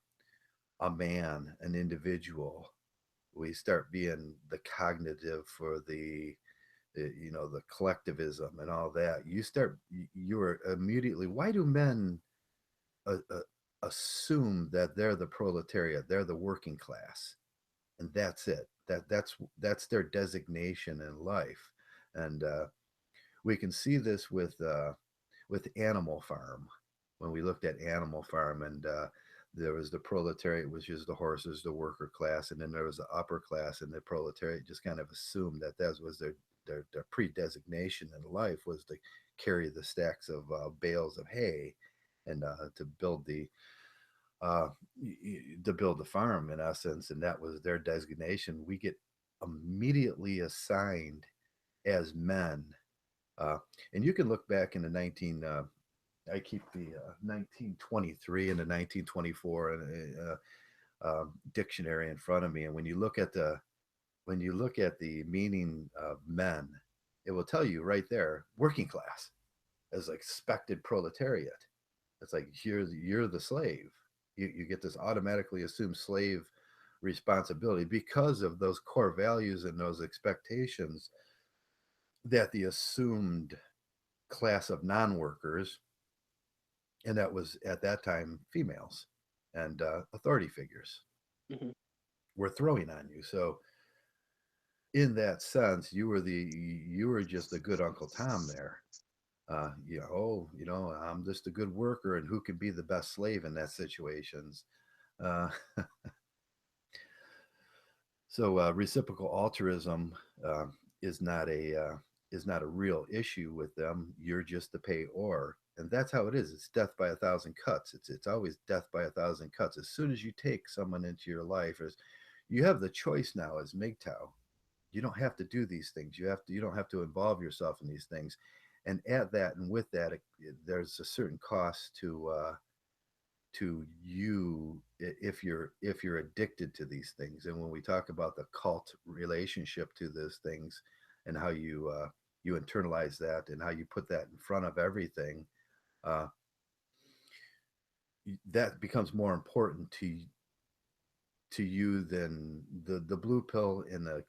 man, an individual, we start being the cognitive for the collectivism and all that. You're immediately, why do men uh, uh, assume that they're the proletariat, they're the working class, and that's it, that's their designation in life. And we can see this with Animal Farm. When we looked at Animal Farm, and there was the proletariat, which is the horses, the worker class, and then there was the upper class, and the proletariat just kind of assumed that that was their pre-designation in life, was to carry the stacks of bales of hay, and uh, to build the farm in essence, and that was their designation. We get immediately assigned as men, uh, and you can look back in the 19 I keep the 1923 and the 1924 dictionary in front of me, and when you look at the meaning of men, it will tell you right there, working class, as like expected proletariat. It's like you're the slave. You get this automatically assumed slave responsibility because of those core values and those expectations that the assumed class of non-workers, and that was at that time females and authority figures, Hmm. were throwing on you. So in that sense, you were just the good Uncle Tom there. I'm just a good worker, and who can be the best slave in that situations. Uh, so reciprocal altruism uh, is not a is not a real issue with them. You're just the payor. And that's how it is. It's death by a thousand cuts. It's always death by a thousand cuts. As soon as you take someone into your life, as you have the choice now as Mgtow. You don't have to do these things. You don't have to involve yourself in these things. And at that and with that, there's a certain cost to you if you're addicted to these things. And when we talk about the cult relationship to those things and how you internalize that and how you put that in front of everything, uh, that becomes more important to you than the blue pill in the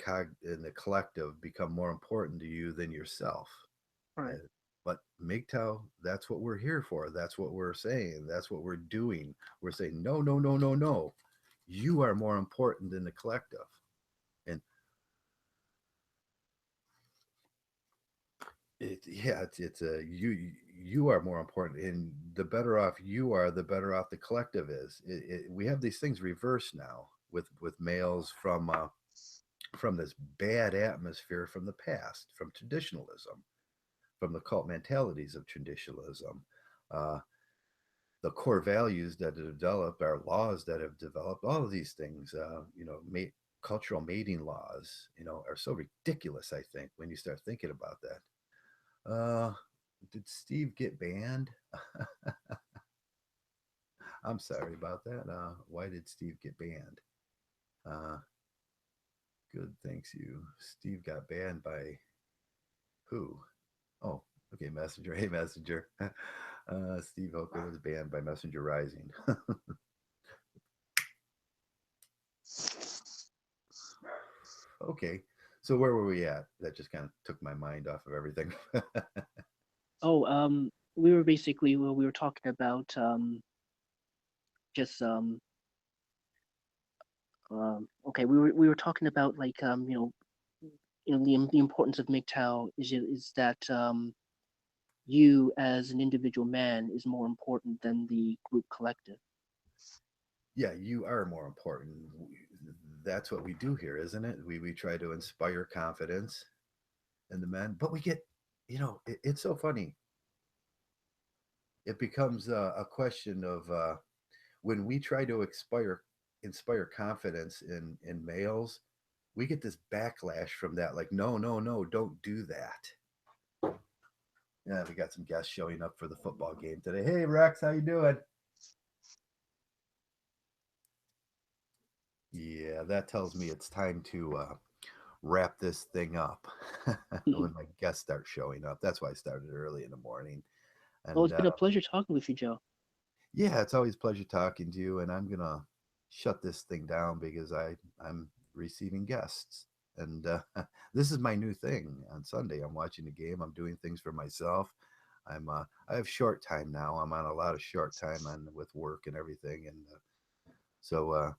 collective become more important to you than yourself. Right. Uh, but MGTOW, that's what we're here for. That's what we're saying. That's what we're doing. We're saying no, no, no, no, no. You are more important than the collective. And it's a you are more important, and the better off you are, the better off the collective is. We have these things reversed now with males from this bad atmosphere from the past, from traditionalism, from the cult mentalities of traditionalism, uh, the core values that have developed, our laws that have developed, all of these things, cultural mating laws, are so ridiculous. I think when you start thinking about that, did Steve get banned? I'm sorry about that. Why did Steve get banned? Uh, Good, thanks you. Steve got banned by who? Oh, okay, Messenger. Hey, Messenger. Steve Hooker was banned by Messenger Rising. Okay, so where were we at? That just kind of took my mind off of everything. Oh, we were basically, well, we were talking about just okay, we were talking about like the importance of MGTOW is that you as an individual man is more important than the group collective. Yeah, you are more important. That's what we do here, isn't it? We try to inspire confidence in the men, but we get, it's so funny. It becomes a question of when we try to inspire confidence in males, we get this backlash from that. Like, no, no, no, don't do that. Yeah, we got some guests showing up for the football game today. Hey, Rex, how you doing? Yeah, that tells me it's time to wrap this thing up when my guests start showing up. That's why I started early in the morning. Well, And it's been a pleasure talking with you, Joe. yeah, it's always a pleasure talking to you. And I'm gonna shut this thing down because I'm receiving guests. And this is my new thing on Sunday. I'm watching the game. I'm doing things for myself. I have short time now. I'm on a lot of short time on with work and everything. And so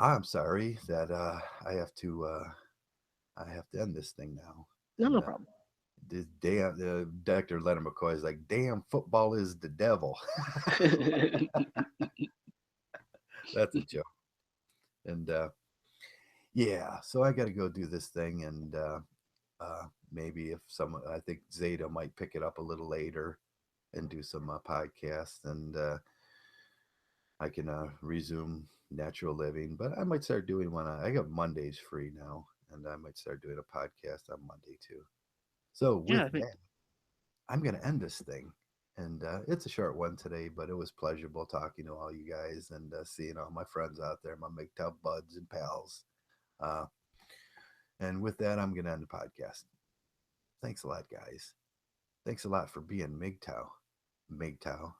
I'm sorry that I have to end this thing now. No, And no problem. this damn Dr. Leonard McCoy is like, damn, football is the devil. That's a joke. And yeah, so I got to go do this thing, and maybe if someone, I think Zeta might pick it up a little later and do some podcasts, and I can resume natural living. But I might start doing one. I got Mondays free now, and I might start doing a podcast on Monday too. So Yeah, with that, I'm going to end this thing. And it's a short one today, but it was pleasurable talking to all you guys and seeing all my friends out there, my MGTOW buds and pals. Uh, and with that, I'm going to end the podcast. Thanks a lot, guys. Thanks a lot for being MGTOW. MGTOW.